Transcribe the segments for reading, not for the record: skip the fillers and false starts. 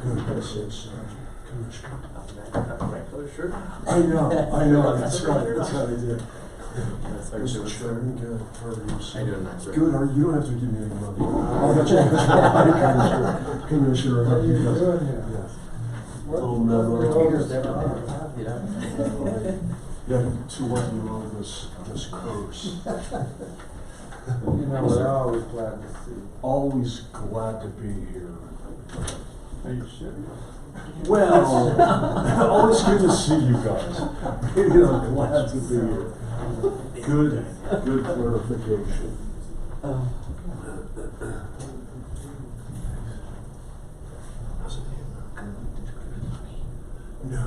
Good, this is Commissioner. Sure. I know, that's right, that's what I did. That's Mr. Chairman, good, how are you, sir? How you doing, Matt, sir? Good, you don't have to give me any money. Oh, that's right, Commissioner, how are you guys? Yes. Little mellow. Yeah, to let you know this curse. You know, we're always glad to see you. Always glad to be here. Are you sure? Well, always good to see you guys. You know, glad to be here. Good clarification. No,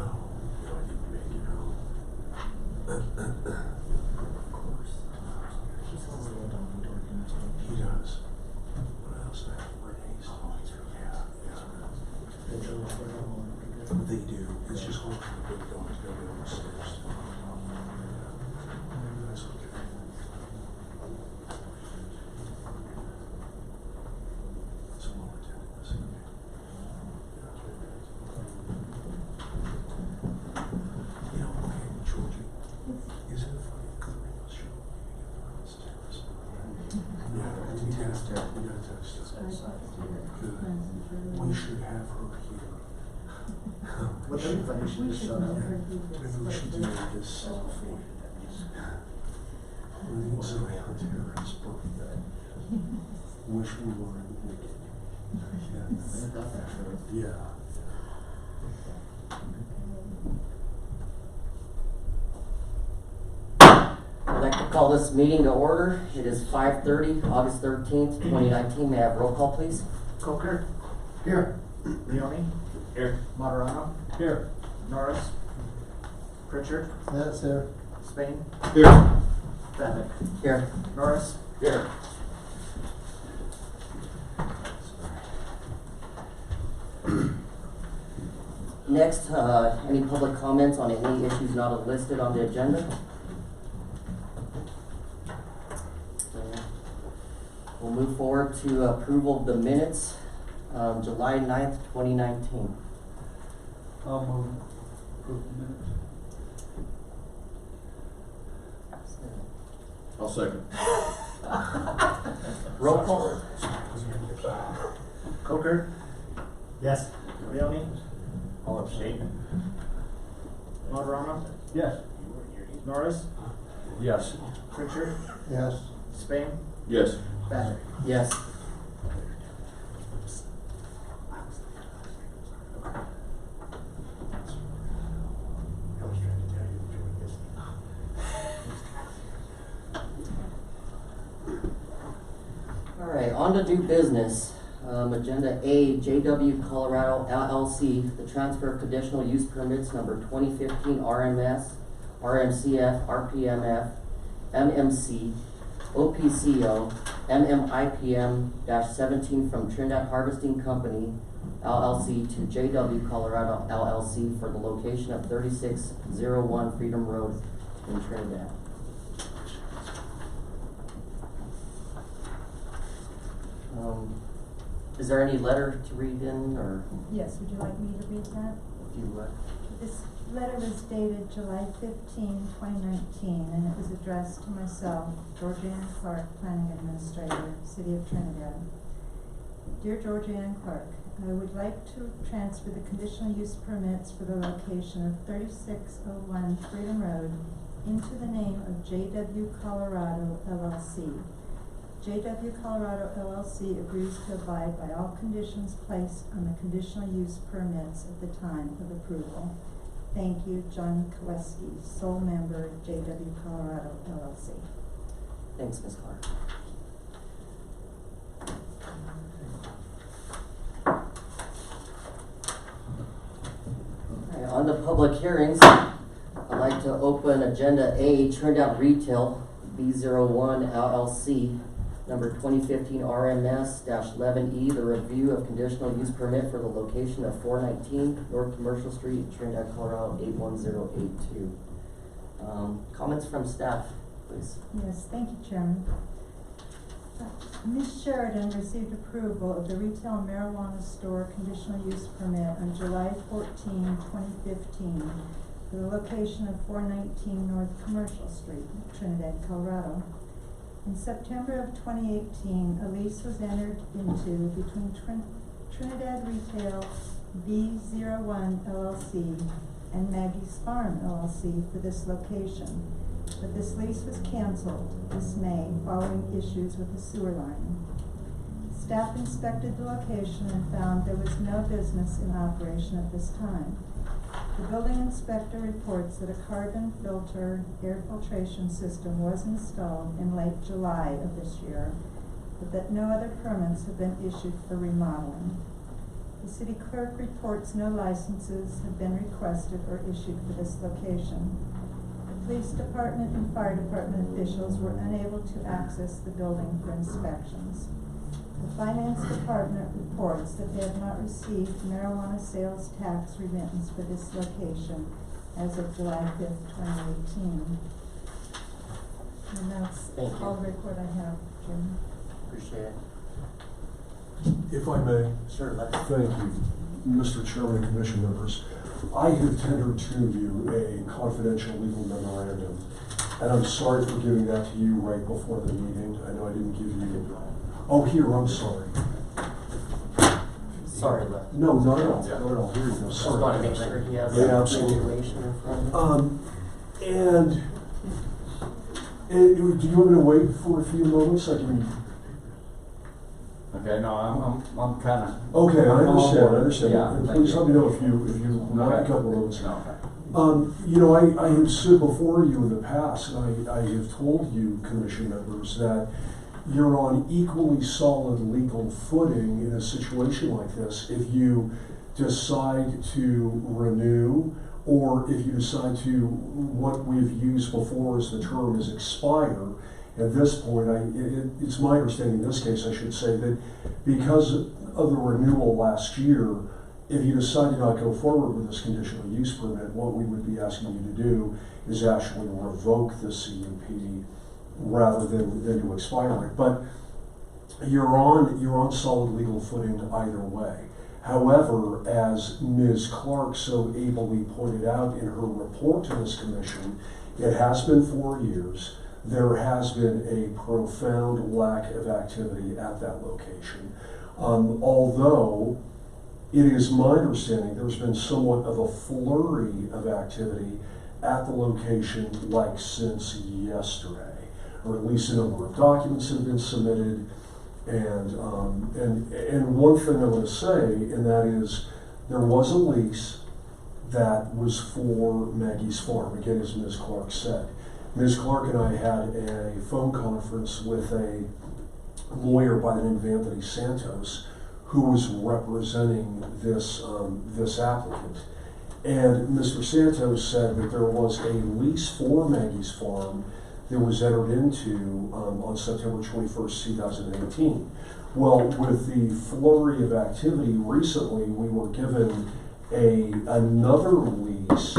I didn't make it home. Of course. He does. What else? They have Renee's. Yeah. They do. It's just one of the big dogs go down the stairs. That's okay. It's a moment to that's okay. You know, okay, Georgie, isn't it funny? Because the radio show, you get the stairs. Yeah, we gotta text us. Good. We should have her here. What do you think? We should just shut up. Maybe we should do this selfie. It's my Terrence's birthday. Wish we were in Wicked. Yeah. I'd like to call this meeting to order. It is 5:30, August 13th, 2019. May I have roll call, please? Coker? Here. Leone? Here. Moderano? Here. Norris? Pritchard? That's here. Spain? Here. Bendick? Here. Norris? Here. Next, any public comments on any issues not listed on the agenda? We'll move forward to approval of the minutes, July 9th, 2019. I'll move. Approve the minutes. I'll second. Roll call? Coker? Yes. Leone? I'll abstain. Moderano? Yes. Norris? Yes. Pritchard? Yes. Spain? Yes. Bendick? Yes. All right, on to new business. Agenda A, JW Colorado LLC, the transfer of conditional use permits number 2015 RMS, RMCF, RPMF, MMC, OPCO, MMIPM-17 from Trinidad Harvesting Company LLC to JW Colorado LLC for the location of 3601 Freedom Road in Trinidad. Is there any letter to read in, or Yes, would you like me to read that? if you would? This letter was dated July 15, 2019, and it was addressed to myself, Georgianne Clark, Planning Administrator, City of Trinidad. Dear Georgianne Clark, I would like to transfer the conditional use permits for the location of 3601 Freedom Road into the name of JW Colorado LLC. JW Colorado LLC agrees to abide by all conditions placed on the conditional use permits at the time of approval. Thank you, John Koleski, sole member, JW Colorado LLC. Thanks, Ms. Clark. All right, on to public hearings. I'd like to open Agenda A, Turndown Retail, B01 LLC, number 2015 RMS-11E, the review of conditional use permit for the location of 419 North Commercial Street, Trinidad, Colorado 81082. Comments from staff, please. Yes, thank you, Chairman. Ms. Sheridan received approval of the retail marijuana store conditional use permit on July 14, 2015, for the location of 419 North Commercial Street, Trinidad, Colorado. In September of 2018, a lease was entered into between Trinidad Retail B01 LLC and Maggie's Farm LLC for this location, but this lease was canceled this May following issues with the sewer line. Staff inspected the location and found there was no business in operation at this time. The building inspector reports that a carbon filter air filtration system was installed in late July of this year, but that no other permits have been issued for remodeling. The city clerk reports no licenses have been requested or issued for this location. The police department and fire department officials were unable to access the building for inspections. The finance department reports that they have not received marijuana sales tax remittance for this location as of July 5th, 2018. And that's Thank you. all the report I have, Jim. Appreciate it. If I may, Sure, let's. thank you, Mr. Chairman and Commission members. I have tendered to you a confidential legal memorandum, and I'm sorry for giving that to you right before the meeting. I know I didn't give you. Oh, here, I'm sorry. Sorry, but No, not at all, not at all. Here you go. just Sorry. want to make sure he has Yeah, the absolutely. information in front of him. And do you want me to wait for a few moments? I can. Okay, no, I'm kinda. Okay, I I'm all understand. for I it. understand. Yeah, And thank please you. let me know if you want a Okay. couple of moments. No, okay. You know, I have stood before you in the past, and I have told you, commission members, that you're on equally solid legal footing in a situation like this if you decide to renew, or if you decide to, what we've used before as the term is expire. At this point, it's my understanding in this case, I should say, that because of the renewal last year, if you decide to not go forward with this conditional use permit, what we would be asking you to do is actually revoke the CUP rather than to expire it. But you're on solid legal footing either way. However, as Ms. Clark so ably pointed out in her report to this commission, it has been 4 years. There has been a profound lack of activity at that location. Although it is my understanding there's been somewhat of a flurry of activity at the location like since yesterday, or at least a number of documents have been submitted. And one thing I want to say, and that is there was a lease that was for Maggie's Farm, again, as Ms. Clark said. Ms. Clark and I had a phone conference with a lawyer by the name of Anthony Santos, who was representing this applicant. And Mr. Santos said that there was a lease for Maggie's Farm that was entered into on September 21st, 2018. Well, with the flurry of activity recently, we were given another lease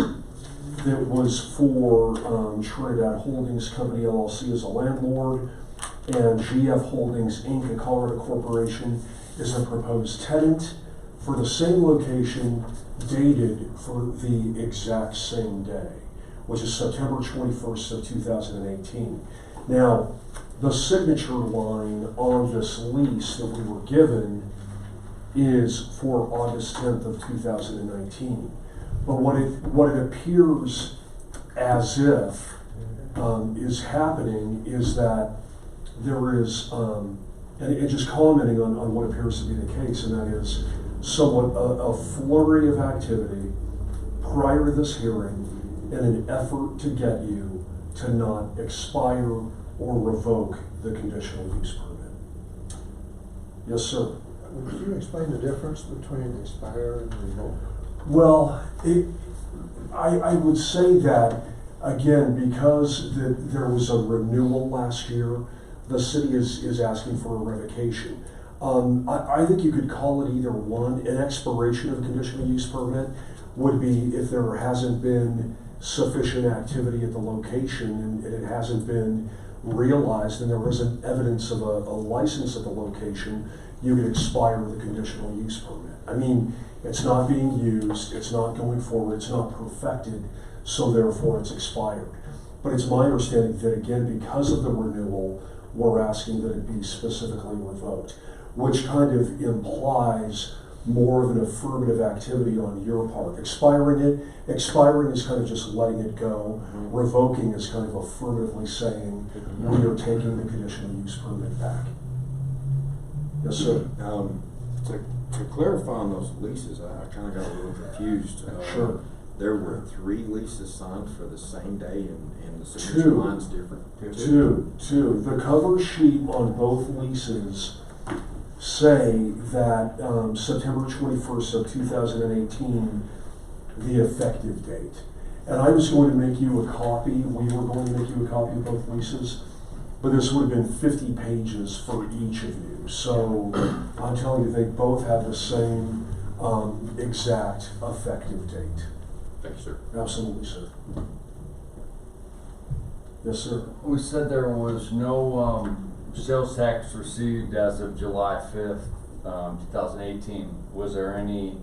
that was for Trinidad Holdings Company LLC as a landlord, and GF Holdings Inc., a Colorado corporation, is a proposed tenant for the same location, dated for the exact same day, which is September 21st of 2018. Now, the signature line on this lease that we were given is for August 10th of 2019. But what it appears as if is happening is that there is, and just commenting on what appears to be the case, and that is somewhat a flurry of activity prior to this hearing in an effort to get you to not expire or revoke the conditional use permit. Yes, sir. Would you explain the difference between expire and revoke? Well, I would say that, again, because there was a renewal last year, the city is asking for a revocation. I think you could call it either one. An expiration of a conditional use permit would be if there hasn't been sufficient activity at the location and it hasn't been realized and there wasn't evidence of a license at the location, you could expire the conditional use permit. I mean, it's not being used, it's not going forward, it's not perfected, so therefore it's expired. But it's my understanding that, again, because of the renewal, we're asking that it be specifically revoked, which kind of implies more of an affirmative activity on your part. Expiring is kind of just letting it go. Revoking is kind of affirmatively saying, we are taking the conditional use permit back. Yes, sir. To clarify on those leases, I kind of got a little confused. Sure. There were 3 leases signed for the same day and the signature Two. line's different. Two. The cover sheet on both leases say that September 21st of 2018, the effective date. And I was going to make you a copy, we were going to make you a copy of both leases, but this would have been 50 pages for each of you. So I'm telling you, they both have the same exact effective date. Thank you, sir. Absolutely, sir. Yes, sir. We said there was no, sales tax received as of July 5th, 2018. Was there any,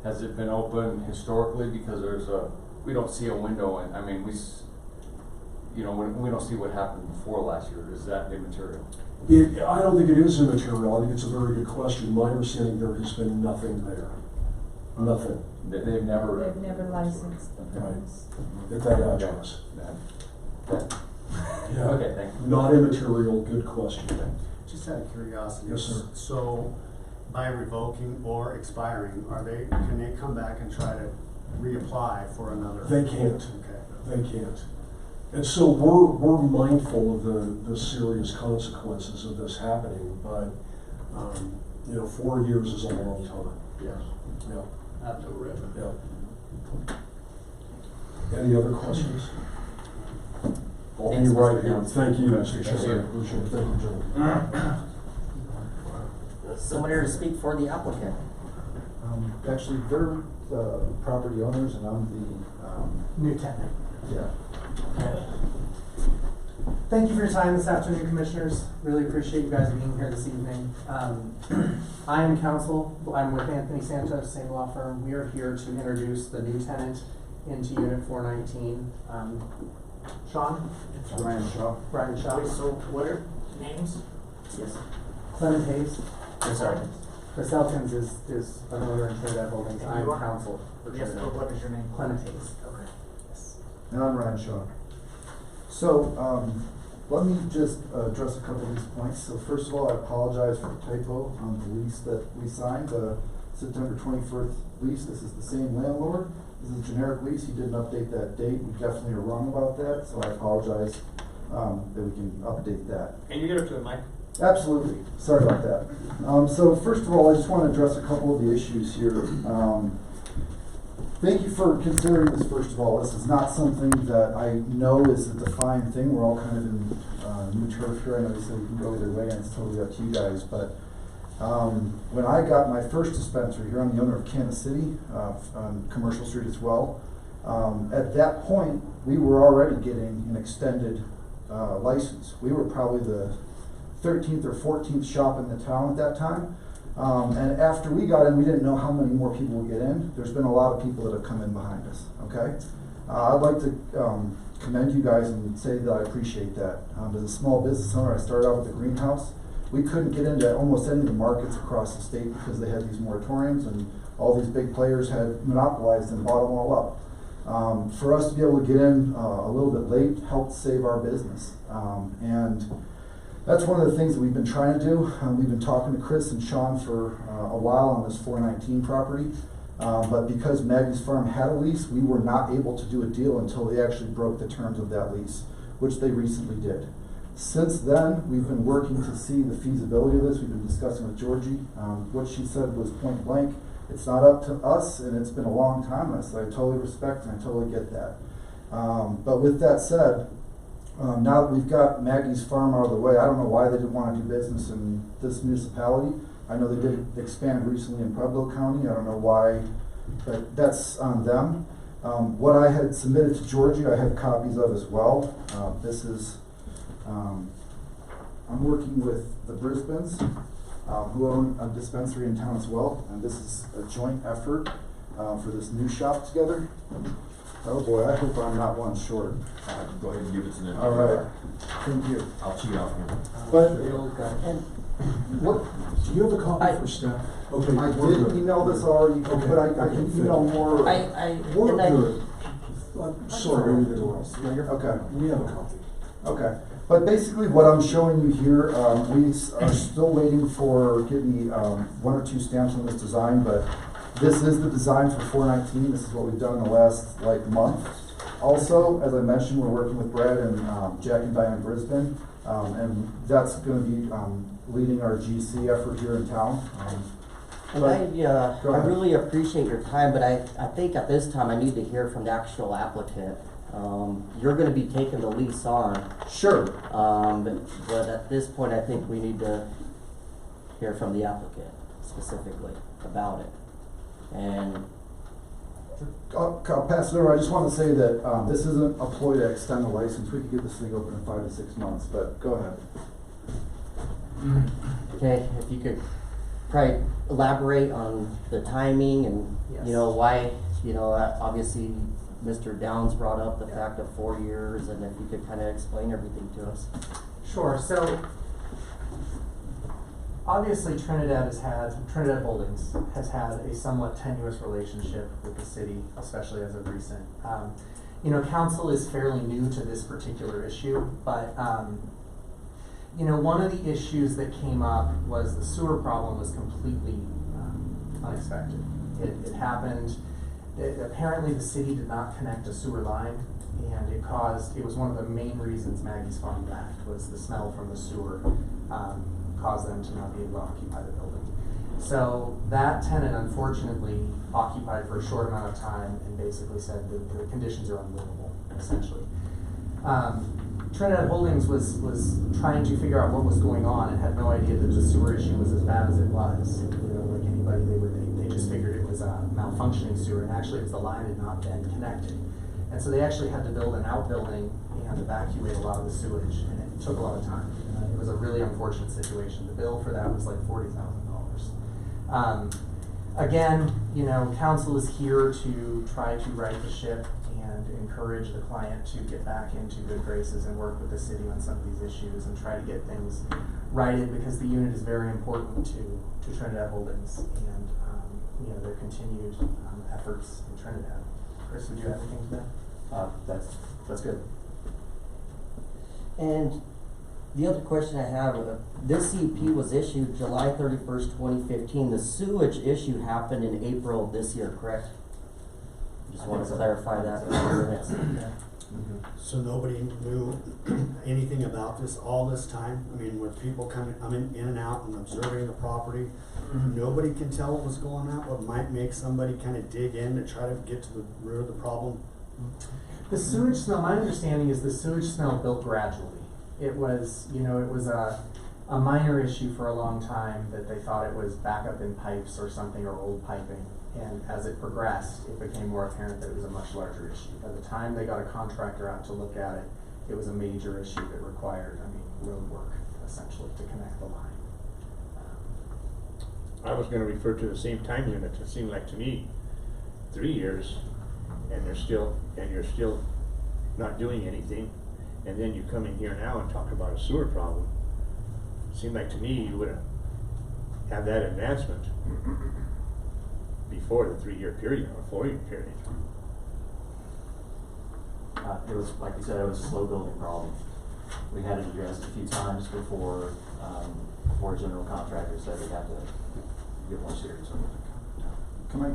has it been open historically? Because we don't see a window in, I mean, we don't see what happened before last year. Is that immaterial? I don't think it is immaterial. I think it's a very good question. My understanding, there has been nothing there. Nothing. They've never. They've never licensed the Right. place. At that address. Okay. Yeah. Okay, thank you. Not immaterial, good question. Just out of curiosity. Yes, sir. So by revoking or expiring, can they come back and try to reapply for another? They can't. Okay. They can't. And so we're mindful of the serious consequences of this happening, but 4 years is a long time. Yes. Yeah. Absolutely. Yeah. Any other questions? I'll be Thanks, right Mr. here. Jones. Thank you, Mr. Thank Chairman. you. Appreciate it. Thank you, gentlemen. Someone here to speak for the applicant. Actually, they're the property owners and I'm the, New tenant. yeah. Thank you for your time this afternoon, Commissioners. Really appreciate you guys being here this evening. I am counsel. I'm with Anthony Sanchez, same law firm. We are here to introduce the new tenant into Unit 419. Sean? Ryan Shaw. Brian Shaw. Wait, so what are names? Yes. Clement Hayes. I'm sorry. Chris Elkins is an owner in Trinidad Holdings. And I'm you are? counsel for Yes, Trinidad. but what is your name? Clement Hayes. Okay. Yes. And I'm Ryan Shaw. So, let me just address a couple of these points. So first of all, I apologize for the typo on the lease that we signed, the September 21st lease. This is the same landlord. This is a generic lease. He didn't update that date. We definitely are wrong about that, so I apologize that we can update that. Can you get up to the mic? Absolutely. Sorry about that. So first of all, I just want to address a couple of the issues here. Thank you for considering this, first of all. This is not something that I know is a defined thing. We're all kind of in new turf here. I know you said we can go either way, and it's totally up to you guys. But when I got my first dispensary here, I'm the owner of Kansas City on Commercial Street as well. At that point, we were already getting an extended license. We were probably the 13th or 14th shop in the town at that time. And after we got in, we didn't know how many more people would get in. There's been a lot of people that have come in behind us, okay? I'd like to commend you guys and say that I appreciate that. As a small business owner, I started out with a greenhouse. We couldn't get into almost any of the markets across the state because they had these moratoriums and all these big players had monopolized and bought them all up. For us to be able to get in a little bit late helped save our business. And that's one of the things that we've been trying to do. We've been talking to Chris and Sean for a while on this 419 property. But because Maggie's Farm had a lease, we were not able to do a deal until they actually broke the terms of that lease, which they recently did. Since then, we've been working to see the feasibility of this. We've been discussing with Georgie. What she said was point blank. It's not up to us, and it's been a long time. And I said, I totally respect and I totally get that. But with that said, now that we've got Maggie's Farm out of the way, I don't know why they didn't want to do business in this municipality. I know they did expand recently in Pueblo County. I don't know why, but that's on them. What I had submitted to Georgie, I have copies of as well. This is I'm working with the Brisbanes, who own a dispensary in town as well, and this is a joint effort for this new shop together. Oh boy, I hope I'm not one short. Go ahead and give it to them. All right, thank you. I'll cheat off here. But The old guy. And What, do you have a copy for staff? Okay, I we're did good. email this already, Okay, but I okay, can good. email more. We're and I- good. Sorry, we didn't interrupt. No, you're- Okay. We have a copy. Okay, but basically what I'm showing you here, we are still waiting for getting one or two stamps on this design, but this is the design for 419. This is what we've done in the last month. Also, as I mentioned, we're working with Brad and Jack and Diane Brisbane, and that's going to be leading our GC effort here in town. And Go I ahead. really appreciate your time, but I think at this time I need to hear from the actual applicant. You're gonna be taking the lease on, Sure. but at this point, I think we need to hear from the applicant specifically about it. And I'll pass it over. I just want to say that this isn't a ploy to extend the license. We could get this thing open in 5 to 6 months, but go ahead. okay, if you could probably elaborate on the timing and, Yes. you know, why, you know, obviously Mr. Downs brought up the fact of 4 years, and if you could kind of explain everything to us. Sure, so obviously Trinidad Holdings has had a somewhat tenuous relationship with the city, especially as of recent. You know, council is fairly new to this particular issue, but you know, one of the issues that came up was the sewer problem was completely unexpected. It happened. Apparently the city did not connect a sewer line, and it was one of the main reasons Maggie's Farm left, was the smell from the sewer caused them to not be able to occupy the building. So that tenant unfortunately occupied for a short amount of time and basically said that the conditions are unlivable, essentially. Trinidad Holdings was trying to figure out what was going on and had no idea that the sewer issue was as bad as it was. You know, like anybody, they just figured it was a malfunctioning sewer, and actually it was the line had not been connected. And so they actually had to build an outbuilding and evacuate a lot of the sewage, and it took a lot of time. It was a really unfortunate situation. The bill for that was like $40,000. Again, you know, council is here to try to right the ship and encourage the client to get back into good graces and work with the city on some of these issues and try to get things righted, because the unit is very important to Trinidad Holdings and you know, their continued efforts in Trinidad. Chris, would you have anything to that? That's good. And the other question I have, this CEP was issued July 31st, 2015. The sewage issue happened in April of this year, correct? Just want to clarify that. So nobody knew anything about this all this time? I mean, with people coming in and out and observing the property, nobody can tell what was going on, what might make somebody kind of dig in to try to get to the root of the problem? The sewage smell, my understanding is the sewage smell built gradually. It was, you know, it was a minor issue for a long time that they thought it was backup in pipes or something, or old piping. And as it progressed, it became more apparent that it was a much larger issue. By the time they got a contractor out to look at it, it was a major issue that required, road work, essentially, to connect the line. I was gonna refer to the same time limit. It seemed like to me, 3 years, and you're still not doing anything. And then you come in here now and talk about a sewer problem. It seemed like to me you would have that advancement before the 3 year period or 4 year period. It was, like you said, it was a slow building problem. We had it addressed a few times before general contractors said we had to get more serious with it. Can I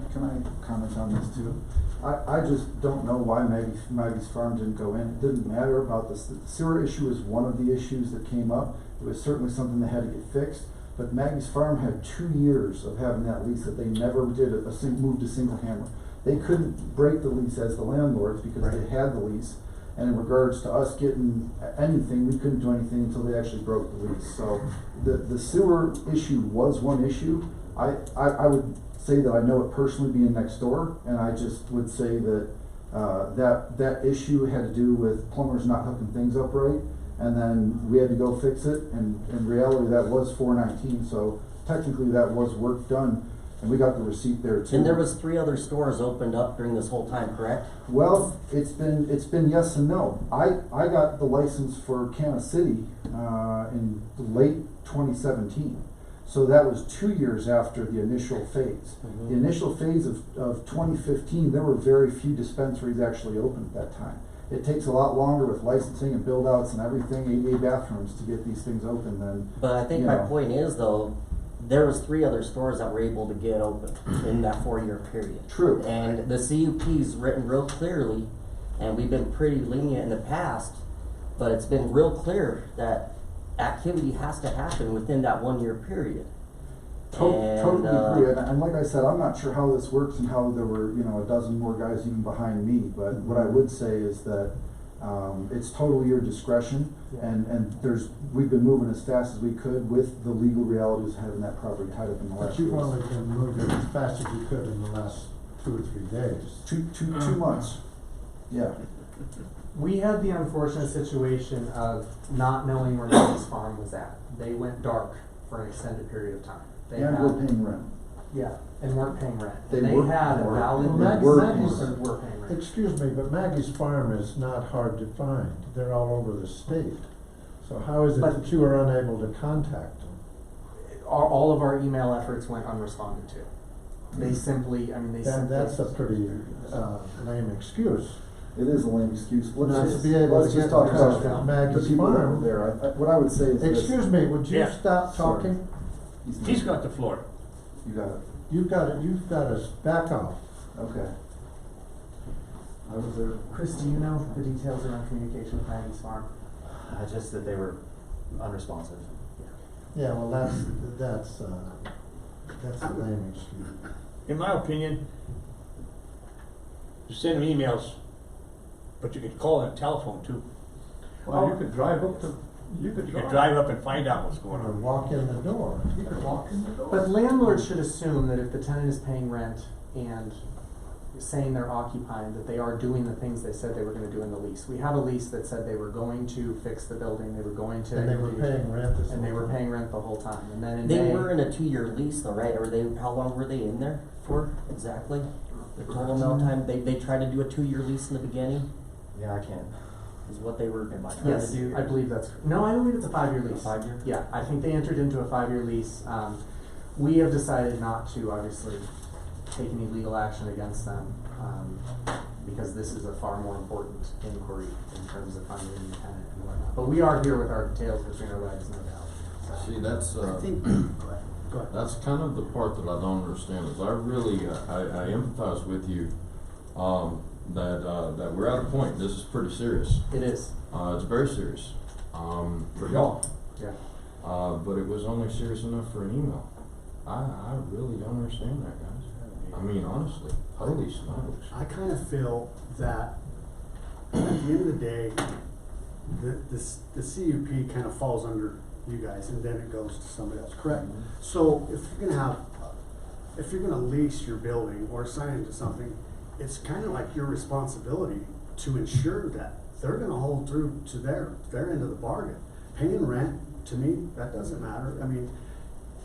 comment on this too? I just don't know why Maggie's Farm didn't go in. It didn't matter about this. The sewer issue was one of the issues that came up. It was certainly something that had to get fixed. But Maggie's Farm had 2 years of having that lease that they never did moved a single hammer. They couldn't break the lease as the landlords because they had the lease. And in regards to us getting anything, we couldn't do anything until they actually broke the lease. So the sewer issue was one issue. I would say that I know it personally being next door, and I just would say that that issue had to do with plumbers not hooking things up right, And then we had to go fix it, and in reality, that was 4/19, so technically that was work done, and we got the receipt there too. And there was 3 other stores opened up during this whole time, correct? Well, it's been yes and no. I got the license for Kansas City, in late 2017. So that was 2 years after the initial phase. The initial phase of 2015, there were very few dispensaries actually open at that time. It takes a lot longer with licensing and build outs and everything, AA bathrooms to get these things open than, But I think you my know. point is though, there was 3 other stores that were able to get open in that 4-year period. True. And the CUP's written real clearly, and we've been pretty lenient in the past, but it's been real clear that activity has to happen within that 1-year period. Totally agree, and like I said, I'm not sure how this works and how there were, a dozen more guys even behind me, but what I would say is that, it's totally your discretion, and we've been moving as fast as we could with the legal realities of having that property tied up in the last. But you've only been moving as fast as you could in the last 2 or 3 days. Two months, yeah. We had the unfortunate situation of not knowing where Maggie's farm was at. They went dark for an extended period of time. They And had- we're paying rent. Yeah, and weren't paying rent. They They were- had a were- valid. Well, Maggie's- were Maggie's- paying rent. Excuse me, but Maggie's Farm is not hard to find. They're all over the state. So how is it But- that you were unable to contact them? All of our email efforts went unresponded to. They simply, And that's a pretty lame excuse. It is a lame excuse. Not Let's to just, be able let's to just get talk because about of the Maggie's people that Farm. were there. What I would say is this. Excuse me, would you Yeah. stop Sorry. talking? He's got the floor. You got it. You've got to back off. Okay. I was there. Chris, do you know the details around communication with Maggie's farm? Just that they were unresponsive. Yeah, well, that's a lame excuse. In my opinion, you send them emails, but you could call on telephone too. Well, you could drive up to, You could drive up and find out what's going Or on. walk in the door. you could walk in the door. But landlords should assume that if the tenant is paying rent and saying they're occupying, that they are doing the things they said they were gonna do in the lease. We have a lease that said they were going to fix the building, they were going to. And they were paying rent this And they were whole time. paying rent the whole time, and then in They May. were in a 2-year lease though, right? Or how long were they in there for exactly? The total amount of time, they tried to do a 2-year lease in the beginning, Yeah, I can't. is what they were trying Yes, to do? I believe that's, no, I believe it's a 5-year lease. 5-year? Yeah, I think they entered into a 5-year lease. We have decided not to obviously take any legal action against them, because this is a far more important inquiry in terms of finding a new tenant and whatnot. But we are here with our tails between our legs, no doubt. So- See, that's, Go ahead. Go ahead. that's kind of the part that I don't understand, is I really, I empathize with you, that we're at a point, this is pretty serious. It is, It's very serious, for y'all. yeah. But it was only serious enough for an email. I really don't understand that, guys. I mean, honestly, holy smokes. I kind of feel that at the end of the day, the CUP kind of falls under you guys, and then it goes to somebody else, correct? So if you're gonna lease your building or sign into something, it's kind of like your responsibility to ensure that they're gonna hold through to their end of the bargain. Paying rent, to me, that doesn't matter. I mean,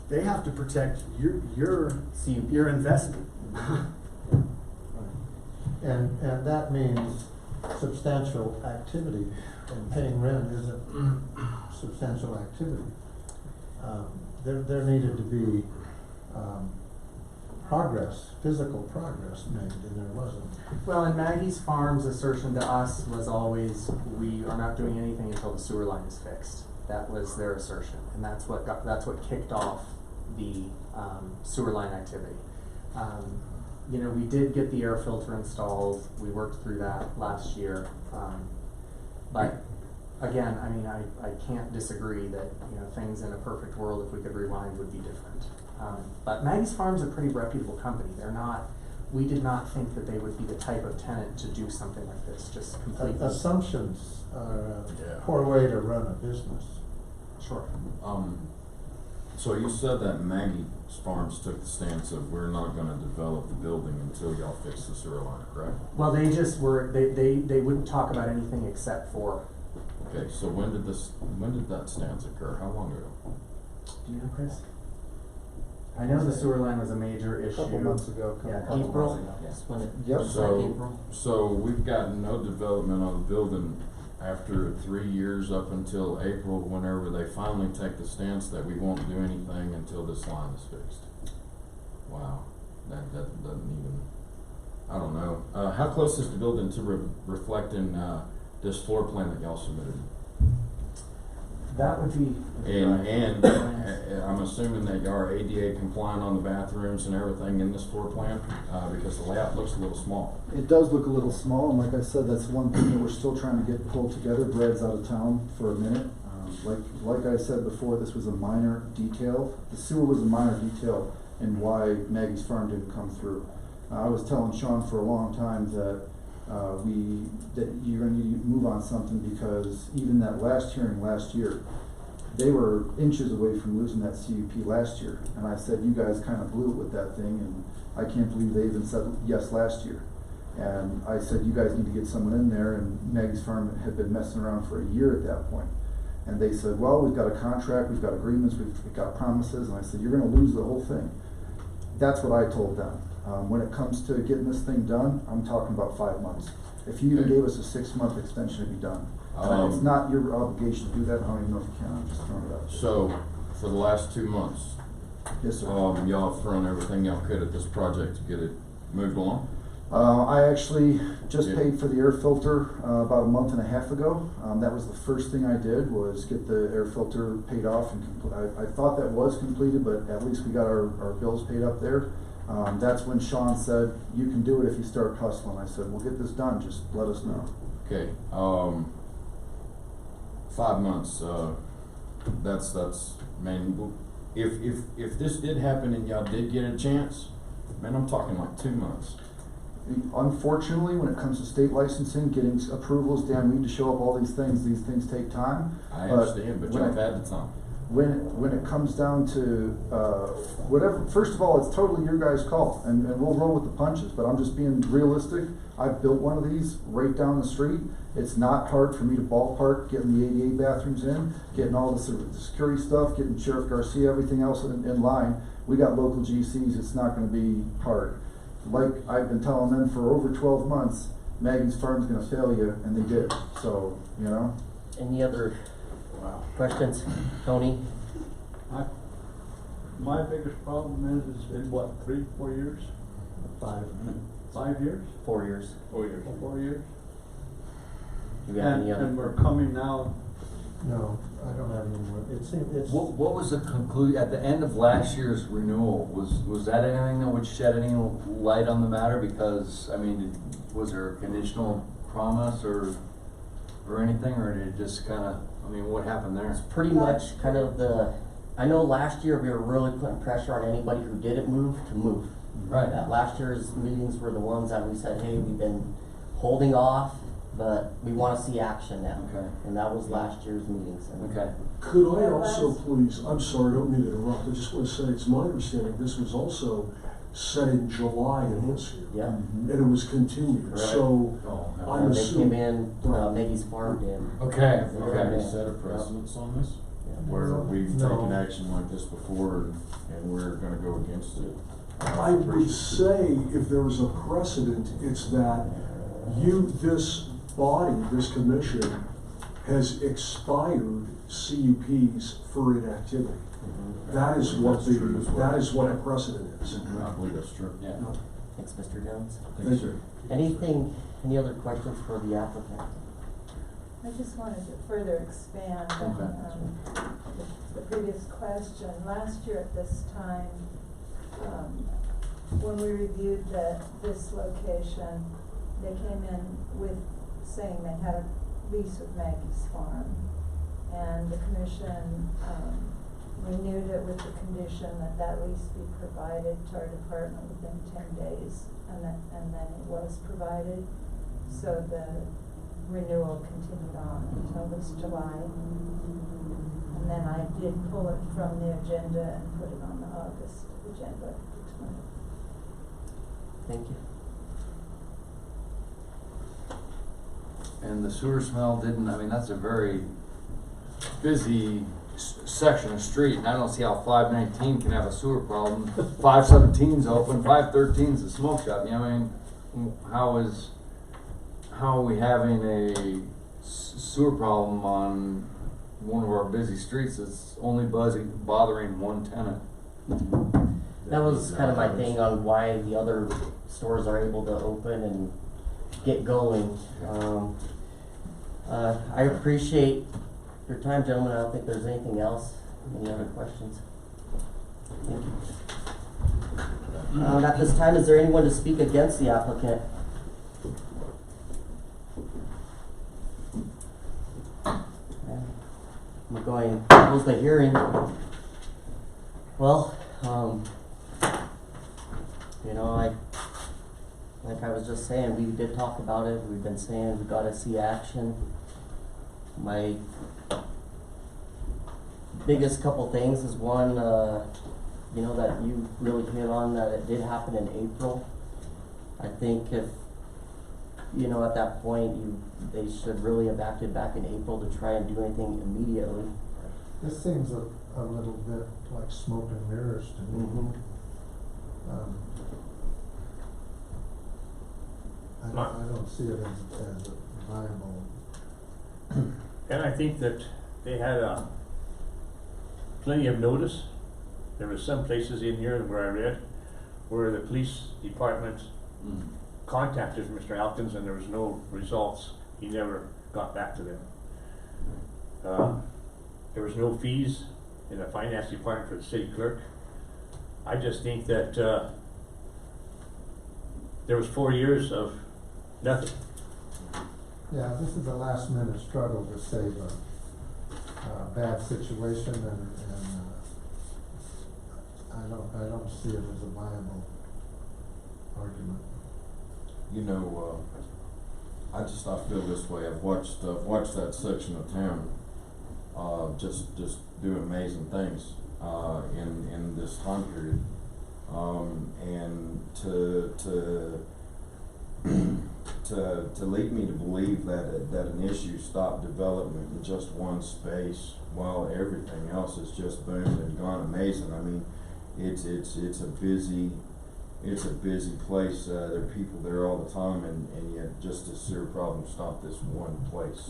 they have to protect your investment. And that means substantial activity, and paying rent isn't substantial activity. There needed to be, physical progress made, and there wasn't. Well, and Maggie's Farm's assertion to us was always, we are not doing anything until the sewer line is fixed. That was their assertion, and that's what kicked off the sewer line activity. We did get the air filter installed, we worked through that last year. But again, I can't disagree that, things in a perfect world, if we could rewind, would be different. But Maggie's Farm's a pretty reputable company. We did not think that they would be the type of tenant to do something like this, just completely. Assumptions are Yeah. a poor way to run a business. Sure. So you said that Maggie's Farms took the stance of we're not gonna develop the building until y'all fix the sewer line, correct? Well, they just were, they wouldn't talk about anything except for Okay, so when did that stance occur? How long ago? Do you know, Chris? I know the sewer line was a major issue. Couple months ago. Yeah, a couple April, months ago. that's when it Yep. was like So, April. so we've got no development on the building after 3 years up until April, whenever they finally take the stance that we won't do anything until this line is fixed. Wow, that doesn't even, I don't know. How close is the building to reflecting, this floor plan that y'all submitted? That would be. And I'm assuming that y'all are ADA compliant on the bathrooms and everything in this floor plan, because the layout looks a little small. It does look a little small, and like I said, that's one thing that we're still trying to get pulled together. Brad's out of town for a minute. Like I said before, this was a minor detail. The sewer was a minor detail in why Maggie's Farm didn't come through. I was telling Sean for a long time that you're gonna need to move on something, because even that last hearing last year, they were inches away from losing that CUP last year. And I said, you guys kind of blew it with that thing, and I can't believe they even said yes last year. And I said, you guys need to get someone in there, and Maggie's Farm had been messing around for a year at that point. And they said, well, we've got a contract, we've got agreements, we've got promises, and I said, you're gonna lose the whole thing. That's what I told them. When it comes to getting this thing done, I'm talking about 5 months. If you even gave us a 6-month extension, it'd be done. It's not your obligation to do that, I don't even know if you can, I'm just throwing it out there. So, for the last 2 months, Yes, sir. y'all have thrown everything y'all could at this project to get it moved along? I actually just Yeah. paid for the air filter about a month and a half ago. That was the first thing I did, was get the air filter paid off, and I thought that was completed, but at least we got our bills paid up there. That's when Sean said, you can do it if you start hustling. I said, we'll get this done, just let us know. Okay, 5 months, that's, man, if this did happen and y'all did get a chance, man, I'm talking like 2 months. Unfortunately, when it comes to state licensing, getting approvals, Dan, we need to show up all these things take time. I understand, but y'all have had the time. When it comes down to, whatever, first of all, it's totally your guys' call, and we'll roll with the punches, but I'm just being realistic. I've built one of these right down the street. It's not hard for me to ballpark getting the ADA bathrooms in, getting all the security stuff, getting Sheriff Garcia, everything else in line. We got local GCs, it's not gonna be hard. Like I've been telling them for over 12 months, Maggie's Farm's gonna fail you, and they did, so, you know. Any other questions? Tony? My biggest problem is it's been what, 3-4 years? 5 years? 4 years. 4 years. 4 years? Do you have any other? And we're coming now, No, I don't have any more. It's. What was the conclusion, at the end of last year's renewal, was that anything that would shed any light on the matter? Because, I mean, was there a conditional promise or anything, or did it just kinda, I mean, what happened there? It's pretty much kind of I know last year we were really putting pressure on anybody who didn't move to move. Right. Last year's meetings were the ones that we said, hey, we've been holding off, but we wanna see action now. Okay. And that was last year's meetings. And Okay. Could I also please, I'm sorry, I don't mean to interrupt, I just want to say, it's my understanding this was also set in July of this year. Yeah. And it was continued, Right. so Oh, no. I'm And they came assuming. in, Maggie's Farm did. Okay, Have okay. we set a precedence on this? Yeah. Where we've No. taken action like this before and we're gonna go against it? I would say if there was a precedent, it's that this body, this commission, has expired CUPs for inactivity. That is what That's true as well. that is what a precedent is. I believe that's true. Yeah. Thanks, Mr. Jones. Thank you. Any other questions for the applicant? I just wanted to further expand on the previous question. Last year at this time, when we reviewed this location, they came in with saying they had a lease with Maggie's Farm. And the commission renewed it with the condition that that lease be provided to our department within 10 days. And then it was provided. So the renewal continued on until this July. And then I did pull it from the agenda and put it on the August agenda tonight. Thank you. and the sewer smell didn't, I mean, that's a very busy section of street, and I don't see how 519 can have a sewer problem. 517's open, 513's a smoke shop, you know, I mean, how are we having a sewer problem on one of our busy streets that's only bothering one tenant? That was kind of my thing on why the other stores are able to open and get going. I appreciate your time, gentlemen. I don't think there's anything else. Any other questions? Thank you. At this time, is there anyone to speak against the applicant? I'm going to close the hearing. Well, you know, like I was just saying, we did talk about it. We've been saying we gotta see action. My biggest couple things is one, you know, that you really hit on, that it did happen in April. I think if, you know, at that point, they should really have acted back in April to try and do anything immediately. This seems a little bit like smoke and mirrors to me. Mm-hmm. I don't see it as viable. And I think that they had plenty of notice. There were some places in here where I read where the police department contacted Mr. Alkins and there was no results. He never got back to them. There was no fees in the finance department for the city clerk. I just think that there was 4 years of nothing. Yeah, this is a last minute struggle to save a bad situation, and I don't see it as a viable argument. You know, I feel this way. I've watched that section of town just do amazing things in this time period, and to lead me to believe that an issue stopped development in just one space while everything else has just boomed and gone amazing. I mean, it's a busy place. There are people there all the time, and yet just a sewer problem stopped this one place.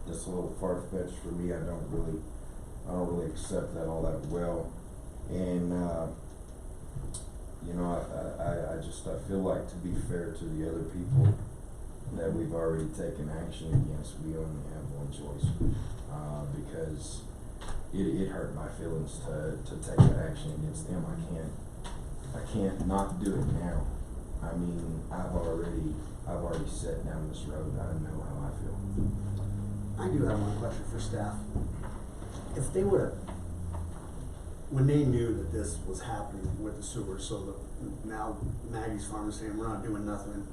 That's a little far fetched for me. I don't really accept that all that well, and you know, I feel like, to be fair to the other people that we've already taken action against, we only have one choice, because it hurt my feelings to take that action against them. I can't not do it now. I mean, I've already set down this road. I know how I feel. I do have one question for staff. If they would've, when they knew that this was happening with the sewer, so that now Maggie's Farm is saying we're not doing nothing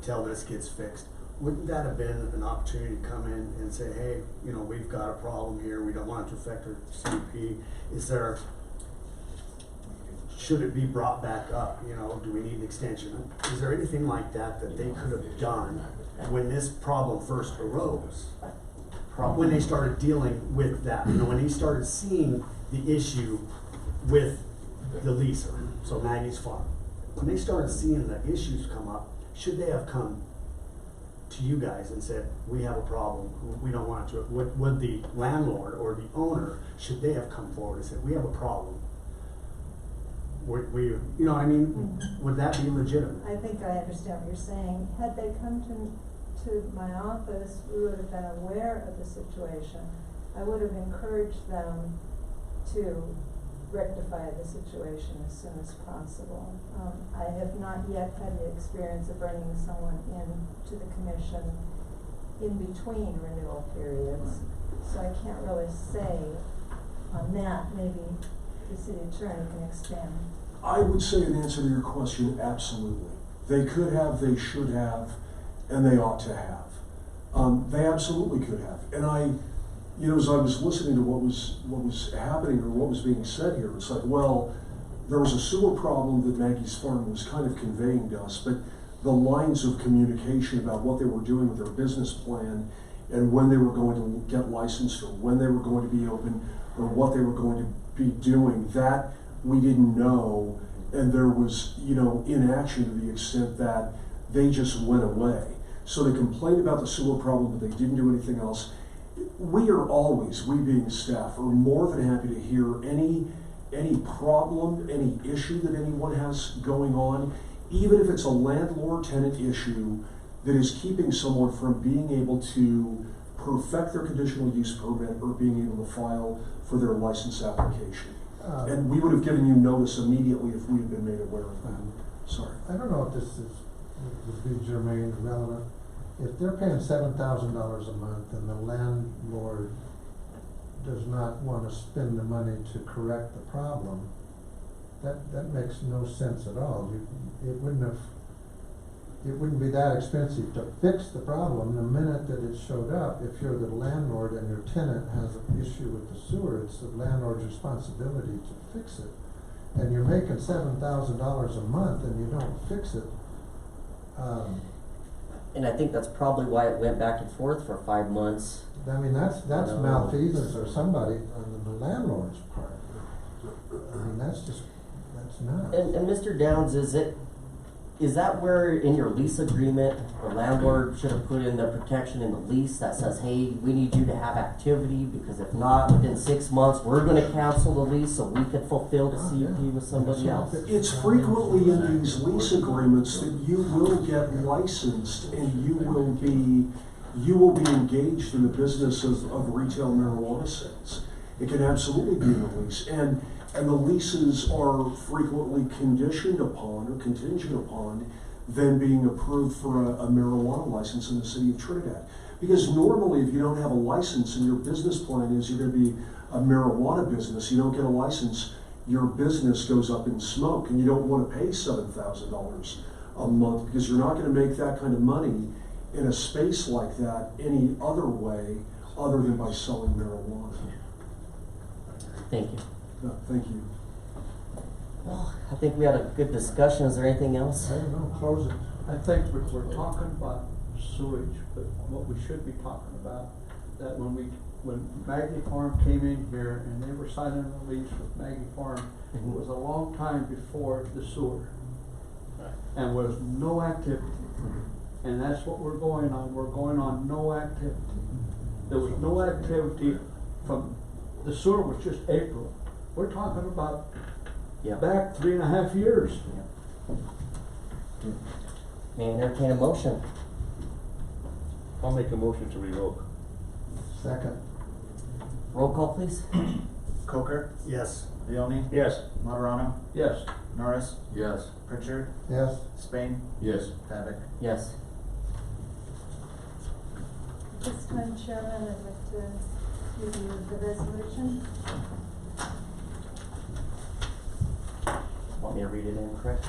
till this gets fixed, wouldn't that have been an opportunity to come in and say, hey, you know, we've got a problem here, we don't want it to affect our CUP? Should it be brought back up? You know, do we need an extension? Is there anything like that that they could have done when this problem first arose? When they started dealing with that, you know, when they started seeing the issue with the leaser, so Maggie's Farm, when they started seeing the issues come up, should they have come to you guys and said, we have a problem, we don't want it to, would the landlord or the owner, should they have come forward and said, we have a problem? We, you know what I mean? Would that be legitimate? I think I understand what you're saying. Had they come to my office, we would have been aware of the situation. I would have encouraged them to rectify the situation as soon as possible. I have not yet had the experience of bringing someone in to the commission in between renewal periods, so I can't really say on that. Maybe the city attorney can expand. I would say, in answer to your question, absolutely. They could have, they should have, and they ought to have. They absolutely could have. And you know, as I was listening to what was happening or what was being said here, it's like, well, there was a sewer problem that Maggie's Farm was kind of conveying to us, but the lines of communication about what they were doing with their business plan and when they were going to get licensed or when they were going to be open or what they were going to be doing, that we didn't know. And there was, inaction to the extent that they just went away. So they complained about the sewer problem, but they didn't do anything else. We are always, we being staff, are more than happy to hear any problem, any issue that anyone has going on, even if it's a landlord-tenant issue that is keeping someone from being able to perfect their conditional use permit or being able to file for their license application. And we would have given you notice immediately if we had been made aware of that. Sorry. I don't know if this would be germane, relevant. If they're paying $7,000 a month and the landlord does not want to spend the money to correct the problem, that makes no sense at all. It wouldn't be that expensive to fix the problem the minute that it showed up. If you're the landlord and your tenant has an issue with the sewer, it's the landlord's responsibility to fix it. And you're making $7,000 a month and you don't fix it. And I think that's probably why it went back and forth for 5 months. I mean, that's malfeasance or somebody on the landlord's part. I mean, that's nuts. And Mr. Downs, is that where in your lease agreement, the landlord should have put in the protection in the lease that says, hey, we need you to have activity, because if not, within 6 months, we're gonna cancel the lease so we could fulfill the CUP with somebody else? It's frequently in these lease agreements that you will get licensed and you will be engaged in the business of retail marijuana sales. It can absolutely be in the lease. And the leases are frequently conditioned upon or contingent upon them being approved for a marijuana license in the city of Trinidad. Because normally if you don't have a license and your business plan is you're going to be a marijuana business, you don't get a license, your business goes up in smoke, and you don't want to pay $7,000 a month because you're not going to make that kind of money in a space like that any other way other than by selling marijuana. Thank you. No, thank you. Well, I think we had a good discussion. Is there anything else? I don't know, close it. I think we're talking about sewage, but what we should be talking about, that when Maggie Farm came in here and they were signing a lease with Maggie Farm, it was a long time before the sewer. And was no activity. And that's what we're going on. We're going on no activity. There was no activity from, the sewer was just April. We're talking about back 3.5 years. May I entertain a motion? I'll make a motion to revoke. Second. Roll call, please. Coker? Yes. Leone? Yes. Martorano? Yes. Norris? Yes. Pritchard? Yes. Spain? Yes. Pavic? Yes. This time, Chairman, I'd like to review the resolution. Want me to read it in, correct?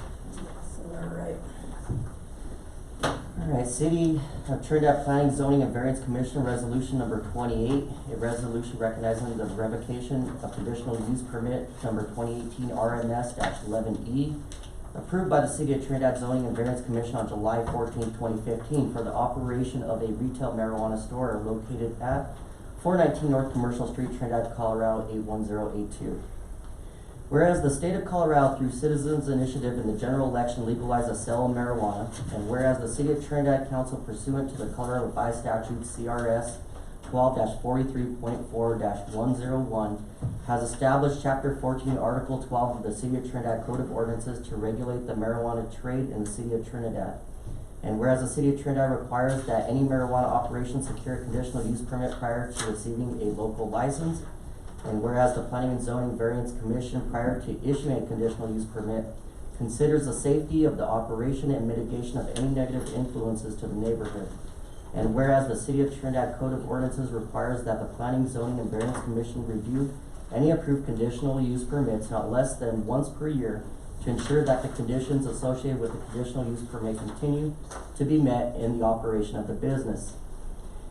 Alright, City of Trinidad Planning, Zoning and Variance Commission Resolution number 28, a resolution recognizing the revocation of conditional use permit number 2018 RMS-11E, approved by the City of Trinidad Zoning and Variance Commission on July 14, 2015, for the operation of a retail marijuana store located at 419 North Commercial Street, Trinidad, Colorado 81082. Whereas the state of Colorado, through Citizens Initiative in the general election, legalized the sale of marijuana, and whereas the City of Trinidad Council, pursuant to the Colorado Revised Statute CRS 12-43.4-101, has established Chapter 14, Article 12 of the City of Trinidad Code of Ordinances to regulate the marijuana trade in the City of Trinidad. And whereas the City of Trinidad requires that any marijuana operation secure a conditional use permit prior to receiving a local license, and whereas the Planning and Zoning Variance Commission, prior to issuing a conditional use permit, considers the safety of the operation and mitigation of any negative influences to the neighborhood. And whereas the City of Trinidad Code of Ordinances requires that the Planning, Zoning, and Variance Commission review any approved conditional use permits not less than once per year to ensure that the conditions associated with the conditional use permit continue to be met in the operation of the business.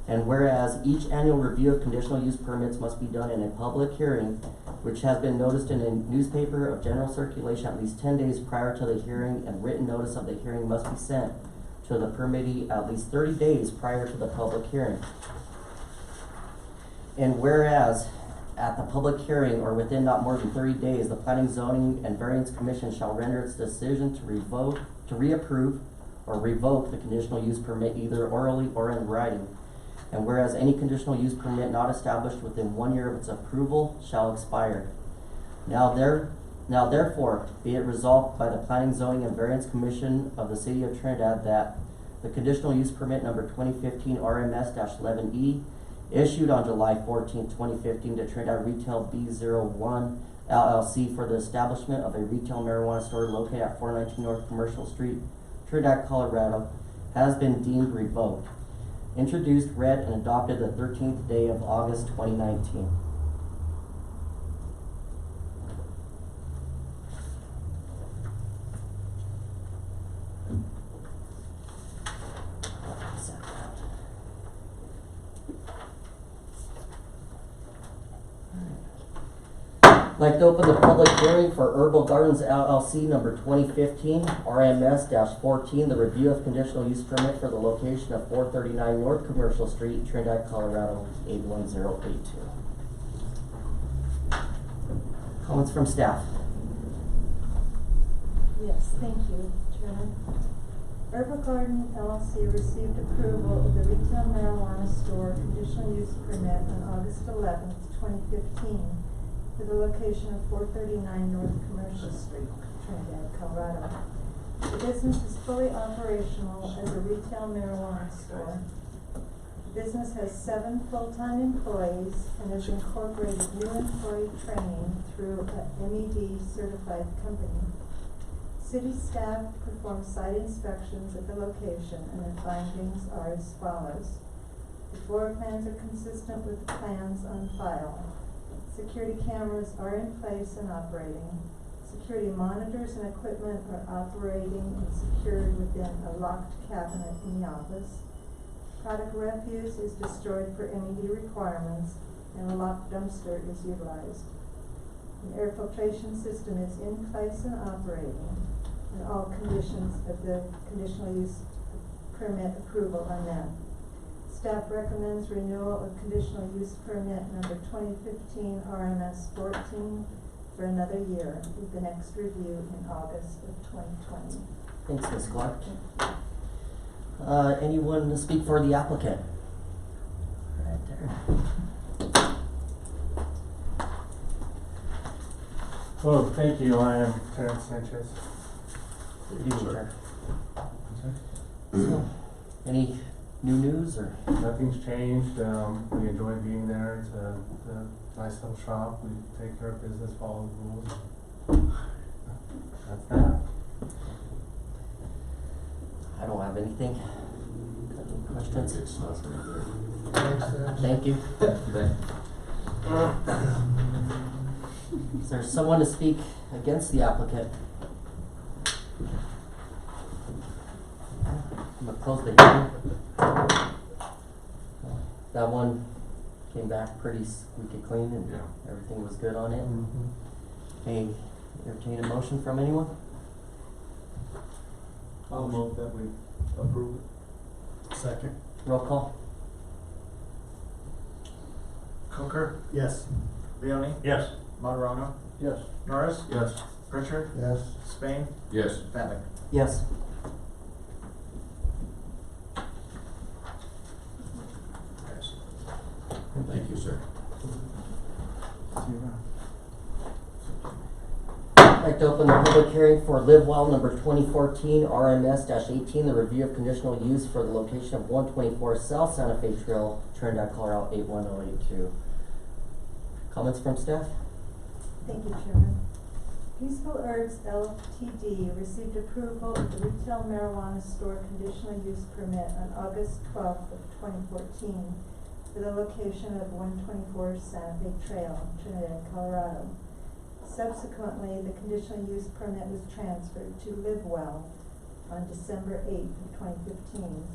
And whereas each annual review of conditional use permits must be done in a public hearing, which has been noticed in a newspaper of general circulation at least 10 days prior to the hearing, and written notice of the hearing must be sent to the permittee at least 30 days prior to the public hearing. And whereas at the public hearing or within not more than 30 days, the Planning, Zoning, and Variance Commission shall render its decision to reapprove or revoke the conditional use permit either orally or in writing. And whereas any conditional use permit not established within 1 year of its approval shall expire. Now therefore, be it resolved by the Planning, Zoning, and Variance Commission of the City of Trinidad that the conditional use permit number 2015 RMS-11E issued on July 14, 2015 to Trinidad Retail B01 LLC for the establishment of a retail marijuana store located at 419 North Commercial Street, Trinidad, Colorado, has been deemed revoked. Introduced, read, and adopted the 13th day of August 2019. I'd like to open the public hearing for Herbal Gardens LLC number 2015 RMS-14, the review of conditional use permit for the location of 439 North Commercial Street, Trinidad, Colorado 81082. Comments from staff? Yes, thank you, Chairman. Herbal Garden LLC received approval of the retail marijuana store conditional use permit on August 11th, 2015 for the location of 439 North Commercial Street, Trinidad, Colorado. The business is fully operational as a retail marijuana store. The business has 7 full-time employees and has incorporated new employee training through a MED certified company. City staff performed site inspections at the location, and the findings are as follows. The floor plans are consistent with the plans on file. Security cameras are in place and operating. Security monitors and equipment are operating and secured within a locked cabinet in the office. Product refuse is destroyed for MED requirements, and a locked dumpster is utilized. An air filtration system is in place and operating, and all conditions of the conditional use permit approval are met. Staff recommends renewal of conditional use permit number 2015 RMS 14 for another year, with the next review in August of 2020. Thanks, Ms. Clark. Anyone to speak for the applicant? Right there. Hello, thank you. I am Terrence Sanchez. Good evening, sir. So, any new news or? Nothing's changed. We enjoy being there. It's a nice little shop. We take care of business, follow the rules. That's that. I don't have anything. Got any questions? Thanks, Thank you. Is there someone to speak against the applicant? I'm gonna close the hearing. That one came back pretty squeaky clean and everything was good on it. Hey, entertain a motion from anyone? I'll move that we approve it. Second. Roll call. Coker? Yes. Leone? Yes. Martorano? Yes. Norris? Yes. Pritchard? Yes. Spain? Yes. Fenwick? Yes. Thank you, sir. I'd like to open the public hearing for Live Well number 2014 RMS-18, the review of conditional use for the location of 124 South Santa Fe Trail, Trinidad, Colorado 81082. Comments from staff? Thank you, Chairman. Peaceful Herbs Ltd. received approval of the retail marijuana store conditional use permit on August 12th of 2014 for the location of 124 Santa Fe Trail, Trinidad, Colorado. Subsequently, the conditional use permit was transferred to Live Well on December 8th of 2015.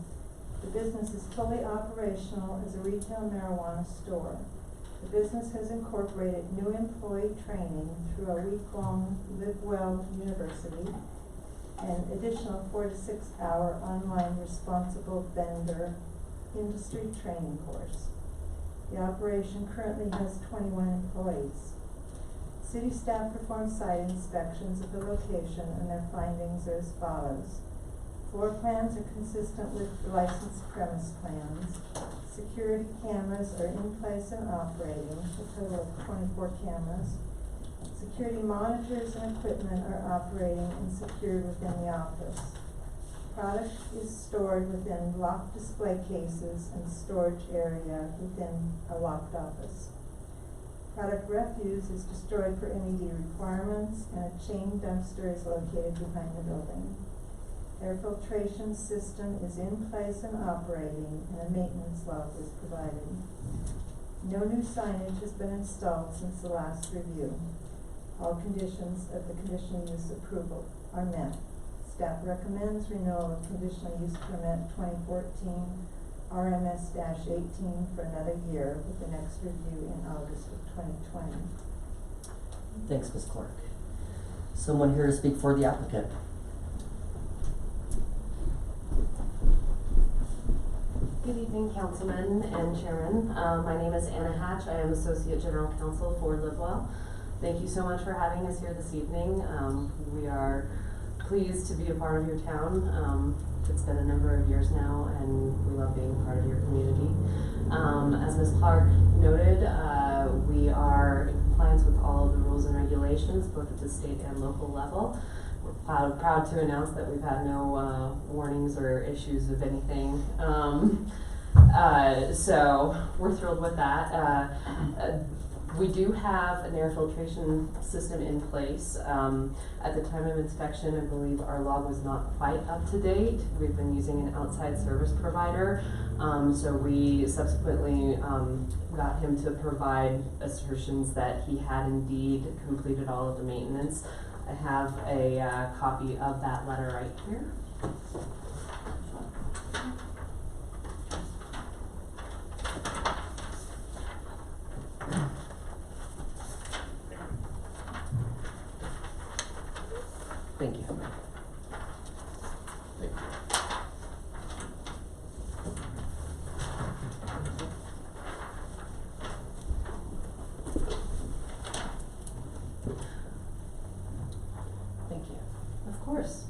The business is fully operational as a retail marijuana store. The business has incorporated new employee training through a week-long Live Well University and additional 4 to 6 hour online responsible vendor industry training course. The operation currently has 21 employees. City staff performed site inspections of the location and their findings are as follows. Floor plans are consistent with the licensed premise plans. Security cameras are in place and operating, a total of 24 cameras. Security monitors and equipment are operating and secured within the office. Product is stored within locked display cases and storage area within a locked office. Product refuse is destroyed for MED requirements, and a chain dumpster is located behind the building. Air filtration system is in place and operating, and a maintenance log was provided. No new signage has been installed since the last review. All conditions of the conditional use approval are met. Staff recommends renewal of conditional use permit 2014 RMS-18 for another year, with the next review in August of 2020. Thanks, Ms. Clark. Someone here to speak for the applicant? Good evening, Councilman and Chairman. My name is Anna Hatch. I am Associate General Counsel for LiveWell. Thank you so much for having us here this evening. We are pleased to be a part of your town. It's been a number of years now, and we love being part of your community. As Ms. Clark noted, we are in compliance with all of the rules and regulations, both at the state and local level. We're proud to announce that we've had no warnings or issues of anything. So we're thrilled with that. We do have an air filtration system in place. At the time of inspection, I believe our log was not quite up to date. We've been using an outside service provider. So we subsequently got him to provide assertions that he had indeed completed all of the maintenance. I have a copy of that letter right here. Thank you. Thank you. Of course.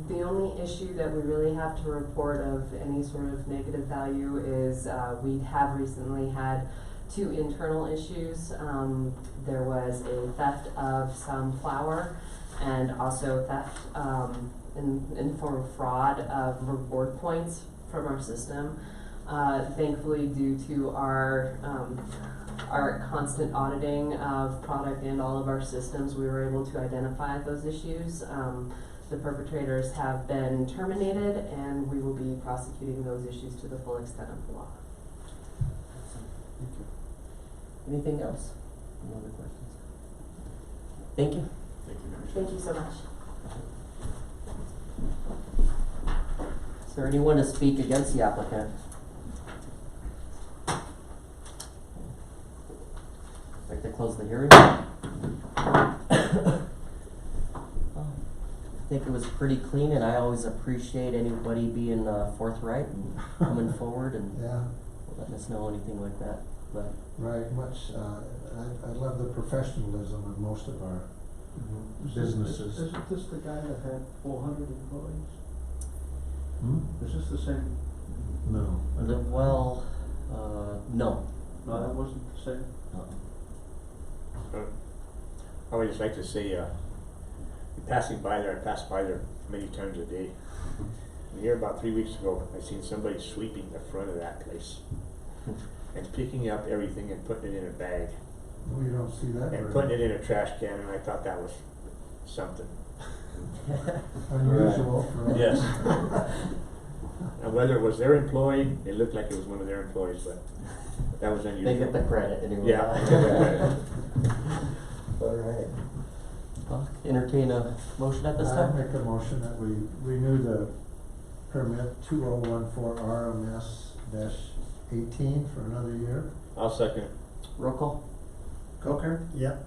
The only issue that we really have to report of any sort of negative value is we have recently had 2 internal issues. There was a theft of some flour and also theft in the form of fraud of reward points from our system. Thankfully, due to our constant auditing of product and all of our systems, we were able to identify those issues. The perpetrators have been terminated, and we will be prosecuting those issues to the full extent of the law. Thank you. Anything else? Any other questions? Thank you. Thank you so much. Is there anyone to speak against the applicant? Like to close the hearing? I think it was pretty clean, and I always appreciate anybody being forthright and coming forward and letting us know anything like that. But right, much. I love the professionalism of most of our businesses. Isn't this the guy that had 400 employees? Hmm? Is this the same? No. Well, no. No, that wasn't the same. No. I would just like to say, passing by there, I pass by there many times a day. And here about 3 weeks ago, I seen somebody sweeping the front of that place and picking up everything and putting it in a bag Well, you don't see that and very putting it in a trash can, and I thought that was something. unusual. For Yes. And whether it was their employee, it looked like it was one of their employees, but that was unusual. They get the credit anyway. Yeah, they get the credit. All right. Well, entertain a motion at this I time. make a motion that we renew the permit 2014 RMS-18 for another year. I'll second it. Roll call? Coker? Yep.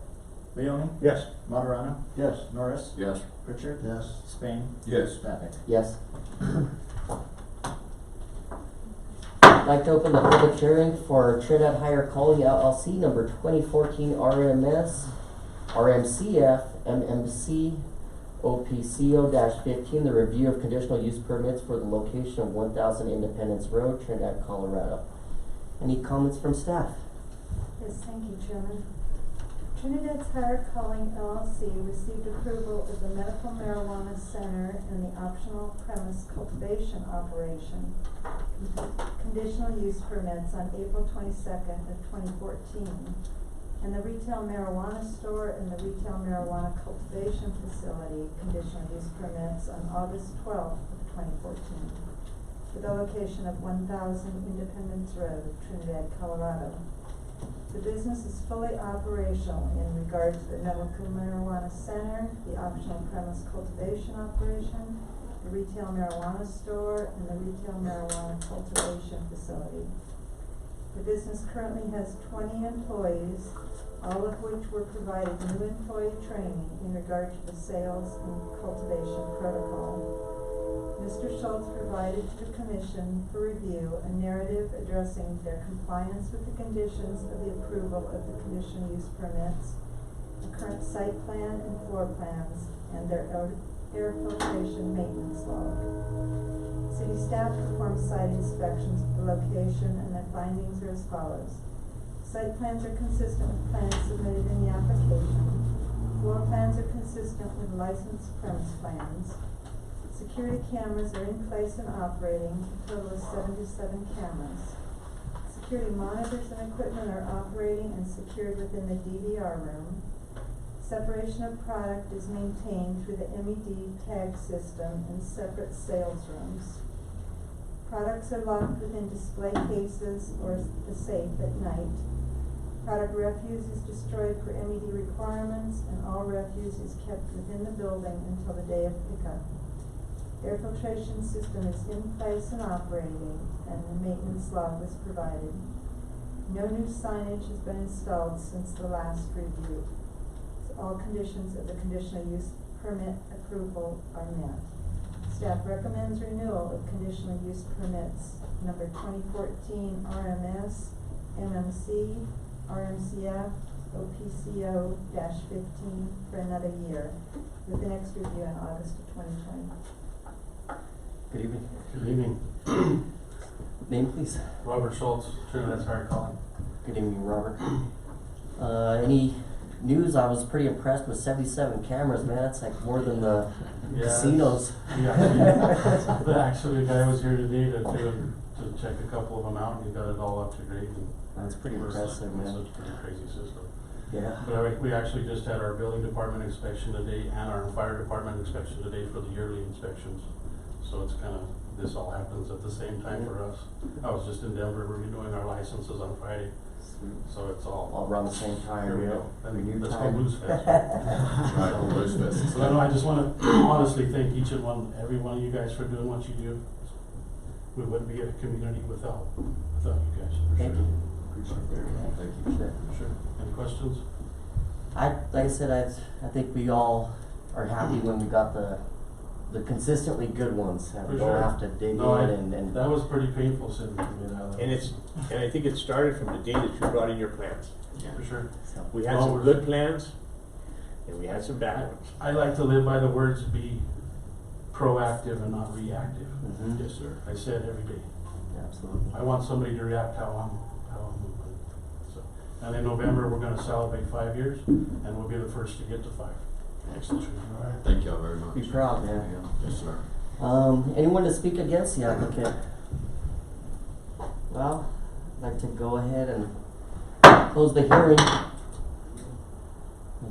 Leoni? Yes. Materano? Yes. Norris? Yes. Pritchard? Yes. Spain? Yes. Patnick? Yes. I'd like to open the public hearing for Trinidad Higher Calling LLC number 2014 RMS, RMCF, MMC, OPCO-15, the review of conditional use permits for the location of 1000 Independence Road, Trinidad, Colorado. Any comments from staff? Yes, thank you, Chairman. Trinidad's Higher Calling LLC received approval of the medical marijuana center and the optional premise cultivation operation conditional use permits on April 22nd of 2014, and the retail marijuana store and the retail marijuana cultivation facility conditional use permits on August 12th of 2014 for the location of 1000 Independence Road, Trinidad, Colorado. The business is fully operational in regard to the medical marijuana center, the optional premise cultivation operation, the retail marijuana store, and the retail marijuana cultivation facility. The business currently has 20 employees, all of which were provided new employee training in regard to the sales and cultivation protocol. Mr. Schultz provided to the Commission for review a narrative addressing their compliance with the conditions of the approval of the conditional use permits, the current site plan and floor plans, and their air filtration maintenance log. City staff performed site inspections of the location, and their findings are as follows. Site plans are consistent with plans submitted in the application. Floor plans are consistent with licensed premise plans. Security cameras are in place and operating, a total of 77 cameras. Security monitors and equipment are operating and secured within the DVR room. Separation of product is maintained through the MED tag system in separate sales rooms. Products are locked within display cases or the safe at night. Product refuse is destroyed per MED requirements, and all refuse is kept within the building until the day of pickup. Air filtration system is in place and operating, and the maintenance log was provided. No new signage has been installed since the last review. So all conditions of the conditional use permit approval are met. Staff recommends renewal of conditional use permits number 2014 RMS, MMC, RMCF, OPCO-15 for another year, with the next review in August of 2020. Good evening. Good evening. Name, please. Robert Schultz, Trinidad's Higher Calling. Good evening, Robert. Any news? I was pretty impressed with 77 cameras, man. That's like more than the casinos. Actually, the guy was here today to check a couple of them out, and he got it all up to grade. That's pretty impressive, man. It's a pretty crazy system. Yeah. But we actually just had our building department inspection today and our fire department inspection today for the yearly inspections. So it's kind of, this all happens at the same time for us. I was just in Denver, we're renewing our licenses on Friday. So it's all around the same time. Here we go. And let's go time. Blues Fest. Right, Blues Fest. So I just want to honestly thank every one of you guys for doing what you do. We wouldn't be a community without you guys. Thank you. Thank you. Sure. Sure. Any questions? Like I said, I think we all are happy when we got the consistently good ones, and we For don't sure. have to dig No, in and that was pretty painful sitting for me now. And I think it started from the day that you brought in your plans. For sure. so. We had some good plans, and we had some bad ones. I like to live by the words be proactive and not reactive. Mhm. Yes, sir. I say it every day. Absolutely. I want somebody to react how I'm moving. So, and in November we're going to celebrate 5 years, and we'll be the first to get to 5. Excellent. All right. Thank y'all very much. Be proud, man. Yes, sir. Anyone to speak against the applicant? Well, I'd like to go ahead and close the hearing.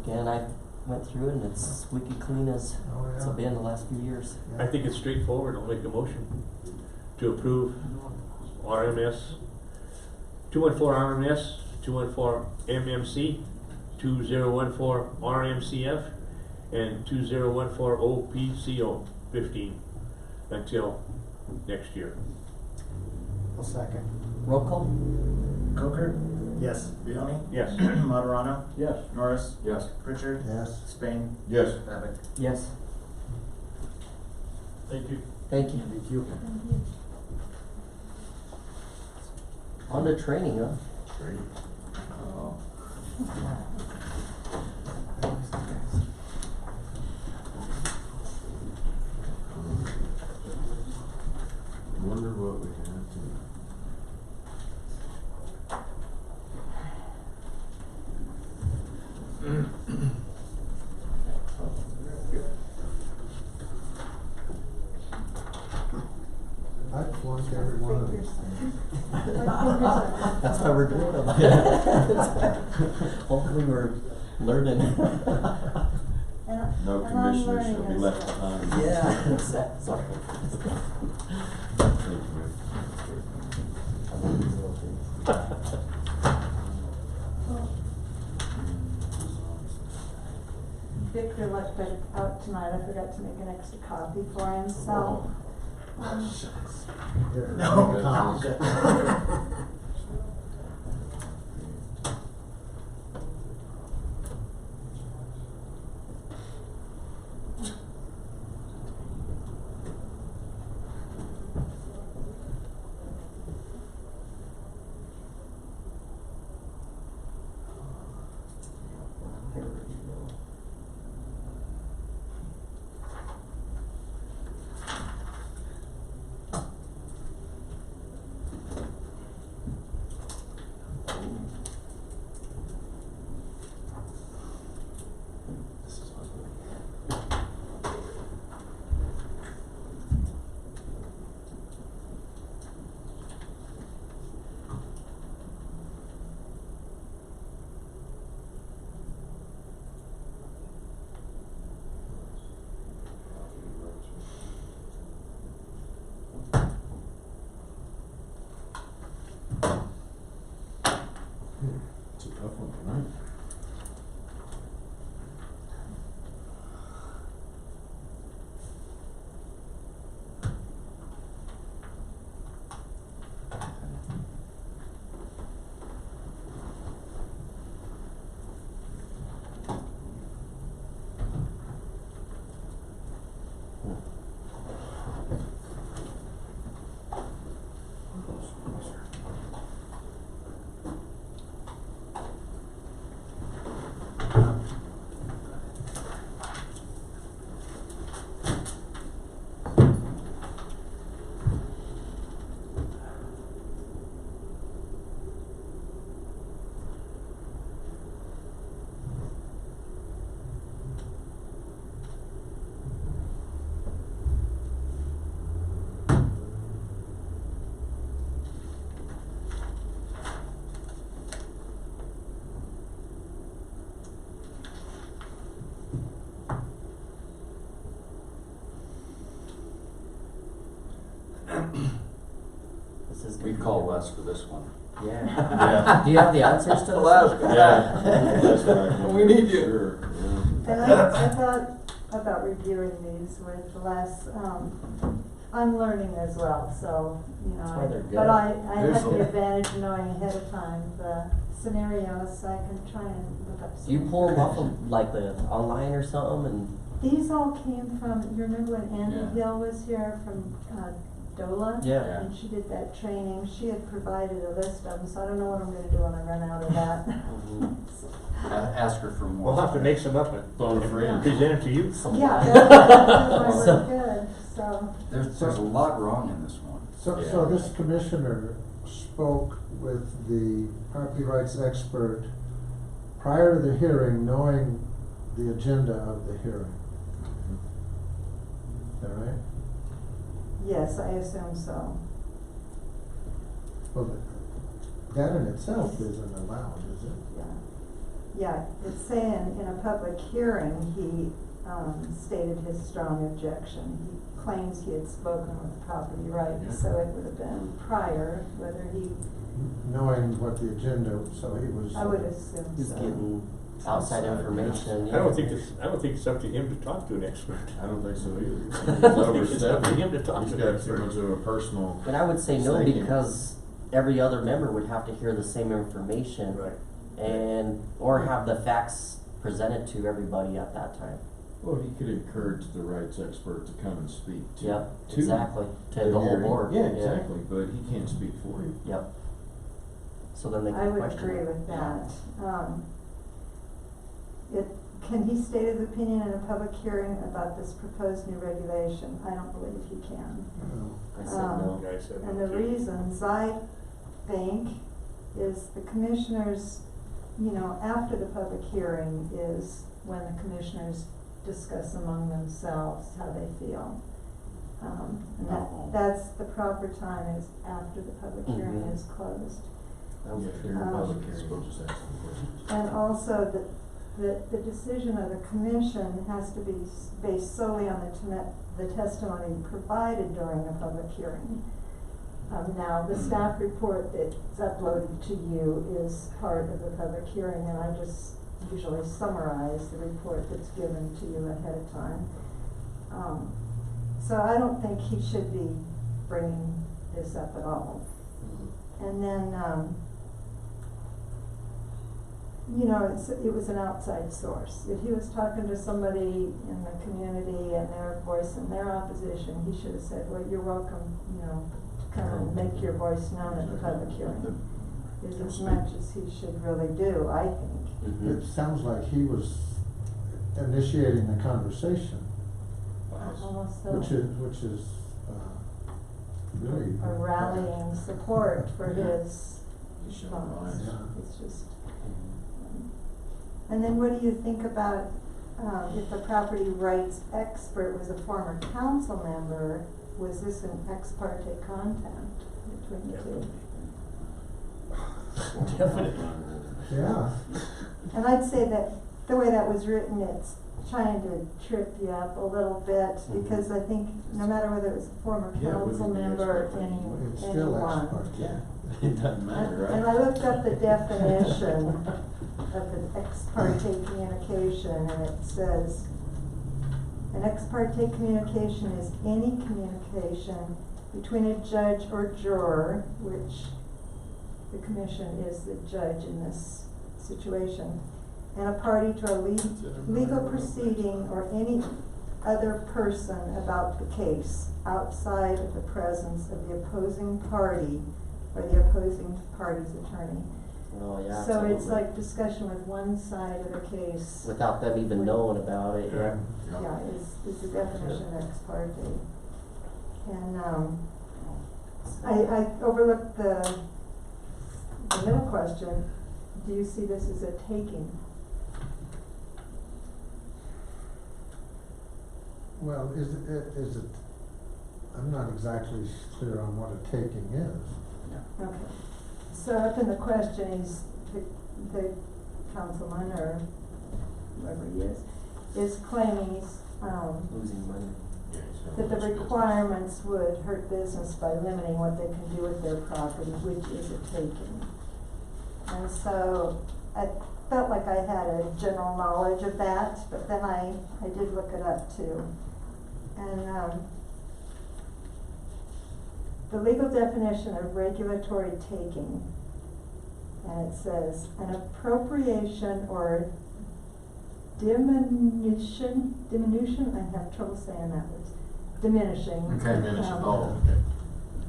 Again, I went through it and it's squeaky clean as it's been the last few years. I think it's straightforward. I'll make a motion to approve RMS, 214 RMS, 214 MMC, 2014 RMCF, and 2014 OPCO 15 until next year. I'll second. Roll call? Coker? Yes. Leoni? Yes. Materano? Yes. Norris? Yes. Pritchard? Yes. Spain? Yes. Abbott? Yes. Thank you. Thank you. Thank you. On to training, huh? Wonder what we have to. I flunked every one of these things. That's why we're doing them. Hopefully we're learning. No commissioners shall be left behind. Yeah, exactly. Thank you, Mayor. Victor left it out tonight, I forgot to make an extra copy for him, so. Here. No, It's a tough one tonight. This is We good. call Les for this one. Yeah. Yeah. Do you have the answers to this? Yeah. That's right. We need you. Sure, yeah. And I thought about reviewing these with Les, I'm learning as well, so, you That's why know, they're good. but I There's have the a- advantage of knowing ahead of time the scenarios, so I can try and look up. Do you some pull them off information. of like the online or something and? These all came from, you remember when Andy Yeah. Hill was here from, DOLA? Yeah. And she did that training, she had provided a list of them, so I don't know what I'm gonna do when I run out of that. Mhm. Ask her for more. We'll have to make some up and Phone a friend. present it to you. Yeah, that's So- really good, so. There's a lot wrong in this one. So this commissioner spoke with the property rights expert prior to the hearing, knowing the agenda of the hearing. Is that right? Yes, I assume so. Well, that in itself isn't allowed, is it? Yeah. Yeah, it's saying in a public hearing, he, stated his strong objection. He claims he had spoken with property rights, so it would have been prior, whether he, Knowing what the agenda, so he was. I would assume He's so. getting outside information. I don't think it's up to him to talk to an expert. I don't think so either. He's I think it's up to overstepping. him to talk He's to got the too expert. much of a personal. But I would say no, stake in it. because every other member would have to hear the same information. Right. And, or have the facts presented to everybody at that time. Well, he could encourage the rights expert to come and speak to. Yep, to exactly, to the whole hearing. board. Yeah, exactly, but he can't speak for you. Yep. So then they I can would question agree it. with that. Can he state his opinion in a public hearing about this proposed new regulation? I don't believe he can. I said no. Guy said And no, the too. reasons I think is the commissioners, after the public hearing is when the commissioners discuss among themselves how they feel. And that's the proper time, is after the public hearing Mhm. is closed. Yeah, during the public hearing, we'll just ask them questions. And also the decision of the commission has to be based solely on the testimony provided during a public hearing. Now, the staff report that's uploaded to you is part of the public hearing, and I just usually summarize the report that's given to you ahead of time. So I don't think he should be bringing this up at all. And then, it was an outside source. If he was talking to somebody in the community and they're voicing their opposition, he should have said, well, you're welcome, to come and make your voice known at the public hearing. Is as much as he should really do, I think. Mhm. It sounds like he was initiating the conversation, Almost so. which is really. Or rallying support for his He's showing response. bias. Yeah. It's just. And then what do you think about, if the property rights expert was a former council member, was this an ex parte contact between the two? Definitely. Yeah. And I'd say that the way that was written, it's trying to trip you up a little bit, because I think no matter whether it was a former Yeah, it council wouldn't be member or ex parte. It's still anyone. ex parte. Yeah, it doesn't matter, right? And I looked up the definition of an ex parte communication, and it says, an ex parte communication is any communication between a judge or juror, which the commission is the judge in this situation, and a party to a legal proceeding or any other person about the case outside of the presence of the opposing party or the opposing party's attorney. Oh, yeah, So it's absolutely. like discussion with one side of the case. Without them even knowing about it, yeah. Yeah, is the definition of ex parte. And, I overlooked the middle question, do you see this as a taking? Well, is it, I'm not exactly clear on what a taking is. Okay. So up in the question, the councilman or whoever he is claiming Losing money. Yeah, he's gonna that the lose business. requirements would hurt business by limiting what they can do with their property, which is a taking. And so I felt like I had a general knowledge of that, but then I did look it up too. And the legal definition of regulatory taking, and it says an appropriation or diminution, I have trouble saying that word, diminishing. Oh, okay.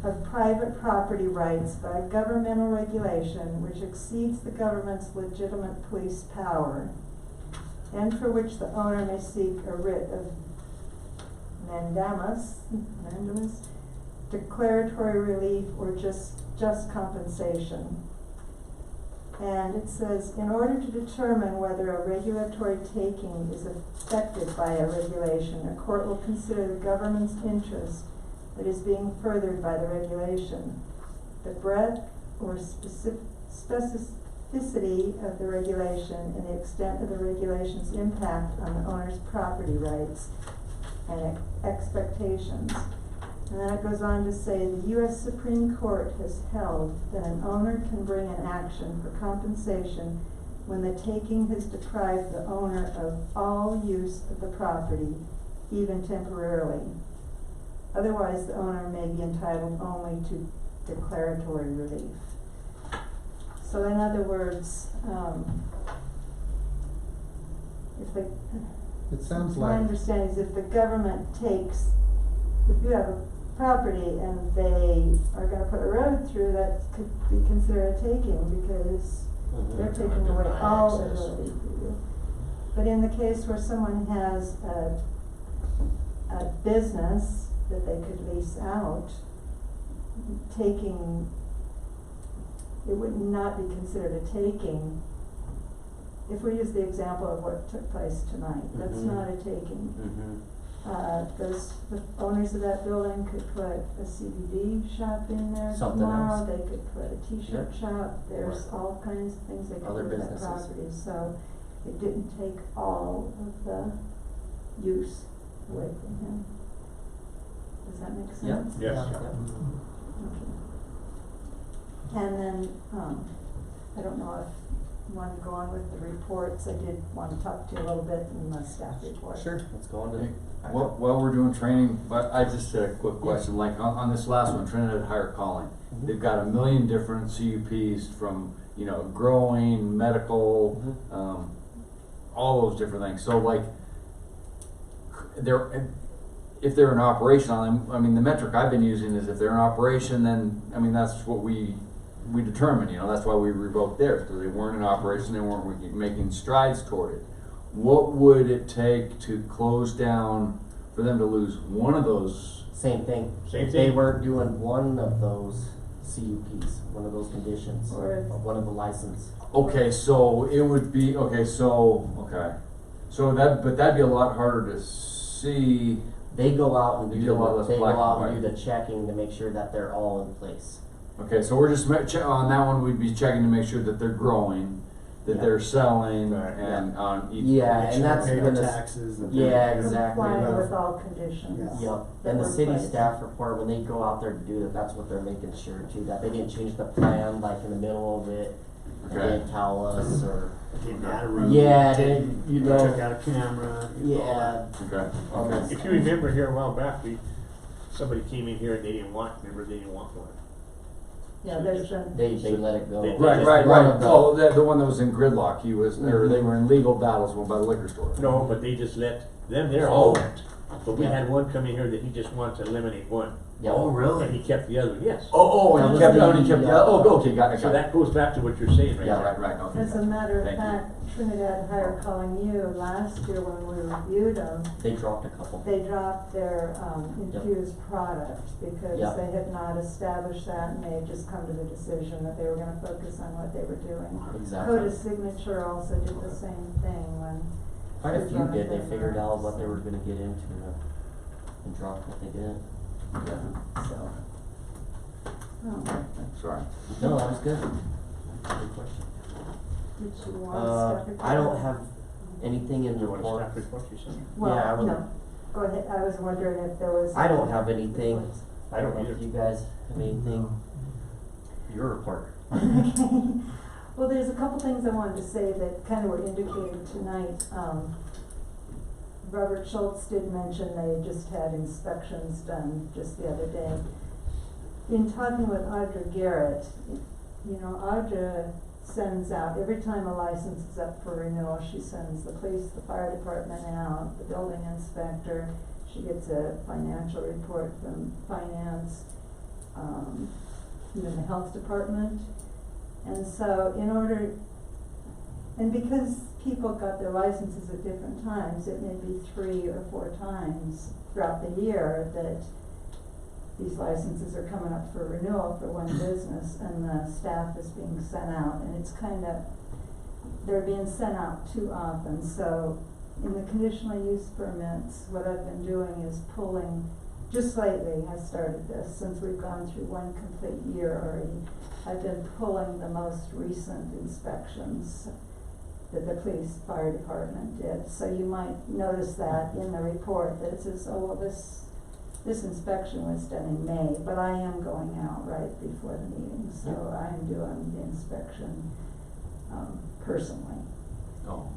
Of private property rights by a governmental regulation which exceeds the government's legitimate police power, and for which the owner may seek a writ of mandamus, declaratory relief, or just compensation. And it says, in order to determine whether a regulatory taking is affected by a regulation, a court will consider the government's interest that is being furthered by the regulation, the breadth or specificity of the regulation, and the extent of the regulation's impact on the owner's property rights and expectations. And then it goes on to say, the U.S. Supreme Court has held that an owner can bring an action for compensation when the taking has deprived the owner of all use of the property, even temporarily. Otherwise, the owner may be entitled only to declaratory relief. So in other words, if the, It sounds my like, understanding is if the government takes, if you have a property and they are gonna put a road through, that could be considered a taking because they're taking away all ability for you. But in the case where someone has a business that they could lease out, taking, it would not be considered a taking. If we use the example of what took place tonight, that's not a taking. The owners of that building could put a CBD shop in there Something tomorrow, else. they could put a t-shirt Yep. shop, there's all kinds of things they could Other do with that businesses. property, so it didn't take all of the use away from him. Does that make Yeah. sense? Yes. yeah. Okay. And then, I don't know if you want to go on with the reports, I did want to talk to you a little bit in the staff report. Sure, let's go on to. While we're doing training, but I just had a quick question, like on this last one, Trinidad Higher Calling, they've got a million different CUPs from, you know, growing, medical, all those different things, so like, if they're in operation on them, I mean, the metric I've been using is if they're in operation, then, I mean, that's what we determine, you know, that's why we revoked theirs, because they weren't in operation, they weren't making strides toward it. What would it take to close down, for them to lose one of those? Same thing. Same If they thing. weren't doing one of those CUPs, one of those conditions, Or or if- one of the license. Okay, so it would be, so but that'd be a lot harder to see. They go out and They do do a lot less they go black and out and white. do the checking to make sure that they're all in place. Okay, so we're just on that one, we'd be checking to make sure that they're growing, that Yeah. they're selling, Right. and on each. Yeah, Make and sure that's they pay when the the taxes. and- Yeah, exactly. Complying with all conditions. Yeah. Yep, that and the were in city place. staff report, when they go out there to do that, that's what they're making sure too, that they didn't change the plan like in the middle of it. They Okay. didn't tell us or, Didn't add a room. yeah, they, you know, Took out a camera. yeah. Okay. on this. If you remember here a while back, somebody came in here and they didn't want one. Yeah, there's been. They let it go. They- Right, Just right, one right. of the- Oh, the one that was in gridlock, he was, or they Mhm. were in legal battles by the liquor store. No, but they just let them, they're all went. But we Yeah. had one come in here that he just wanted to eliminate one. Yeah. And he kept the other, yes. Oh, That and he was kept, the- oh, and he kept, yeah. okay, got it, So got it. that goes back to what you're saying right Yeah, there. right, okay. As a matter of Thank you. fact, Trinidad Higher Calling You, last year when we reviewed them, They dropped a couple. they dropped their infused product because Yep. they had not established that and they had just come to the decision that they were gonna focus on what they were doing. Exactly. Coda Signature also did the same thing when. Quite a they few dropped did, they their figured out what products. they were gonna get into and dropped what they did. So. Sorry. No, that was good. Good question. Did you want staff report? I don't have anything in the You want a report. staff report, you said? Well, yeah, I would- no, go ahead, I was wondering if there was. I don't have anything. I don't know if either. you guys have anything. Your report. Okay. Well, there's a couple things I wanted to say that kind of were indicated tonight. Robert Schultz did mention they just had inspections done just the other day. In talking with Audra Garrett, you know, Audra sends out, every time a license is up for renewal, she sends the police, the fire department out, the building inspector. She gets a financial report from finance, the health department. And so and because people got their licenses at different times, it may be 3 or 4 times throughout the year that these licenses are coming up for renewal for one business and the staff is being sent out, and it's they're being sent out too often. So in the conditional use permits, what I've been doing is pulling, just lately I started this, since we've gone through one complete year already, I've been pulling the most recent inspections that the police fire department did. So you might notice that in the report that it says, oh, well, this inspection was done in May, but I am going out right before the meeting, so I am doing the inspection personally. Oh,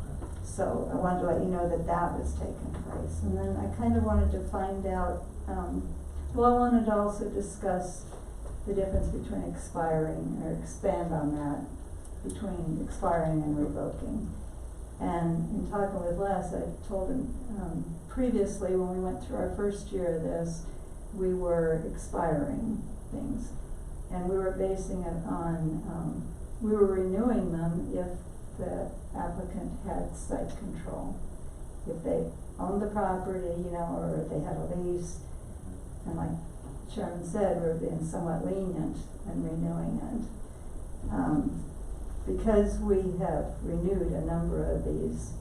So I wanted to let you know that that was taking place. And then I kind of wanted to find out, well, I wanted to also discuss the difference between expiring, or expand on that, between expiring and revoking. And in talking with Les, I told him, previously when we went through our first year of this, we were expiring things. And we were basing it on, we were renewing them if the applicant had site control. If they owned the property, you know, or if they had a lease, and like Chairman said, we're being somewhat lenient in renewing it. Because we have renewed a number of these,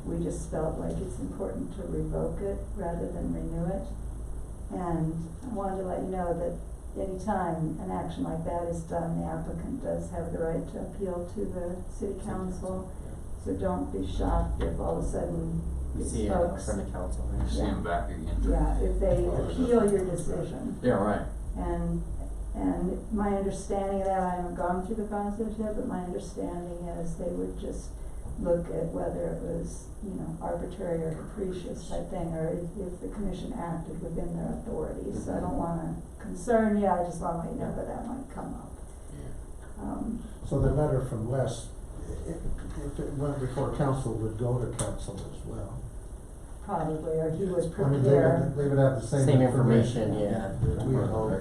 we just felt like it's important to revoke it rather than renew it. And I wanted to let you know that anytime an action like that is done, the applicant does have the right to appeal to the city council. So don't be shocked if all of a sudden these see folks, from the council. See him back again. yeah, if they appeal your decision. Yeah, right. And my understanding of that, I haven't gone through the process yet, but my understanding is they would just look at whether it was, you know, arbitrary or capricious type thing, or if the commission acted within their authority. So I don't wanna concern you, I just wanna let you know that that might come up. So the letter from Les, if it went before council, would go to council as well. Probably, or he would I mean, prepare. they would have the same Same information. information, We yeah. hope.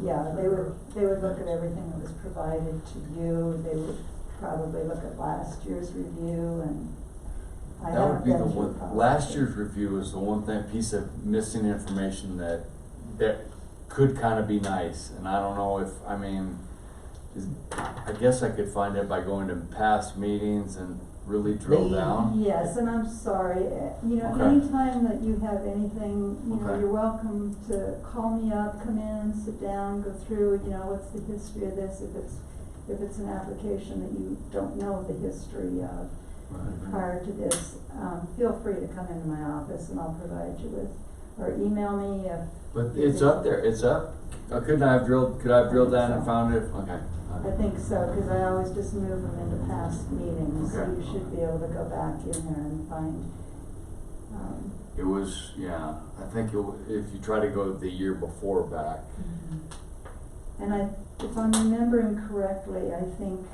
Yeah, they would look at everything that was provided to you, they would probably look at last year's review, and I That would haven't be the been through one, probably. last year's review is the one thing, piece of missing information that could kind of be nice, and I don't know if, I mean, I guess I could find it by going to past meetings and really drill down. Yes, and I'm sorry, you know, Okay. anytime that you have anything, you know, Okay. you're welcome to call me up, come in, sit down, go through, you know, what's the history of this, if it's an application that you don't know the history of prior to this, feel free to come into my office and I'll provide you with, or email me if. But it's up there, it's up. Could I have drilled down and found it? Okay. I think so, because I always just move them into past meetings, so Okay. you should be able to go back in there and find, It was, yeah, I think if you try to go the year before back. and if I'm remembering correctly, I think,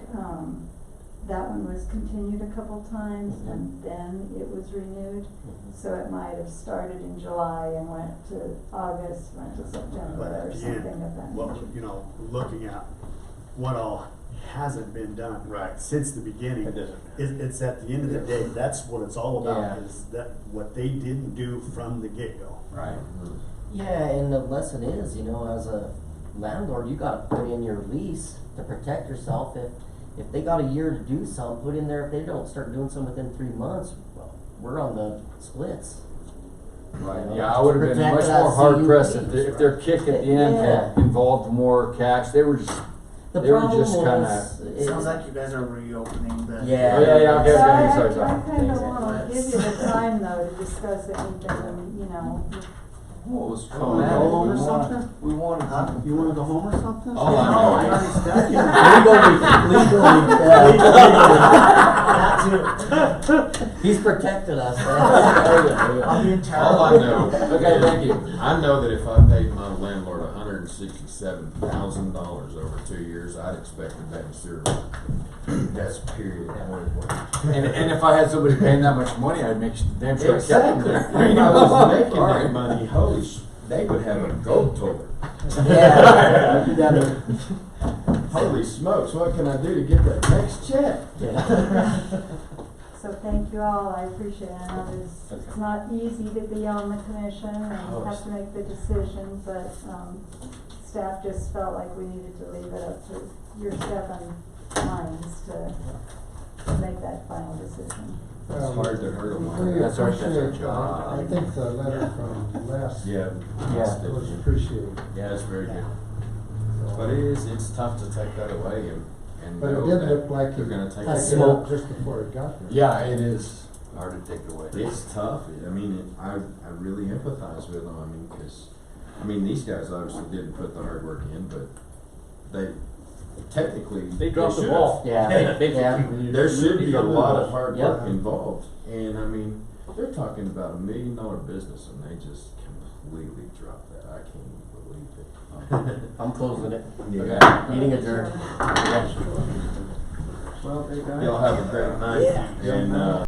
that one was continued a couple times and then it was renewed. So it might have started in July and went to August, went to September But or at the something end, of that well, nature. you know, looking at what all hasn't been done since the beginning, It doesn't. it's at the end of the day, that's what it's all about, Yeah. is that what they didn't do from the get-go. Right. Yeah, and the lesson is, you know, as a landlord, you gotta put in your lease to protect yourself. If they got a year to do something, put in there, if they don't start doing something within 3 months, well, we're on the splits. Right, You know, yeah, I would have been protect much that more hard pressed CUP. if their kick at the end had Yeah. involved more cash. They were just, The they were problem just kinda. is, Sounds like you guys are reopening the. Yeah. Oh, yeah, okay, So okay, sorry. I kinda Thanks. wanna give you the time though to discuss anything, you know. What was Oh, coming man, out? home or We something? wanted, we wanted. Huh? You wanna go home or something? All I No, know I is- already studied. That too. he's protected us, I'll be in town. All I know. Okay, thank you. I know that if I paid my landlord $167,000 over 2 years, I'd expect to pay the sewer. That's period. And if I had somebody paying that much money, I'd make damn sure I kept them there. If I was making All that right. money, holy they would have a gold toilet. Yeah. You gotta- Holy smokes, what can I do to get that next check? So thank you all, I appreciate it. I know it's not easy to be on the commission and have to make the decision, but, staff just felt like we needed to leave it up to your 7 minds to make that final decision. It's hard to hurt them. We That's our appreciate, job. I think the letter from Les Yeah. was appreciated. Yeah, it's very good. But it's tough to take that away and But it know did that look like they're it gonna take That's it. took it up just before it got there. Yeah, it is. Hard to take away. It's tough. I mean, I really empathize with them. I mean, because these guys obviously didn't put the hard work in, but technically, They dropped the should ball. have. Yeah, yeah. There should be a lot of hard Yep. work involved, and I mean, they're talking about $1 million business, and they just completely dropped that. I can't even believe it. I'm closing it. Yeah. Meeting adjourned. Well, y'all have a great night, and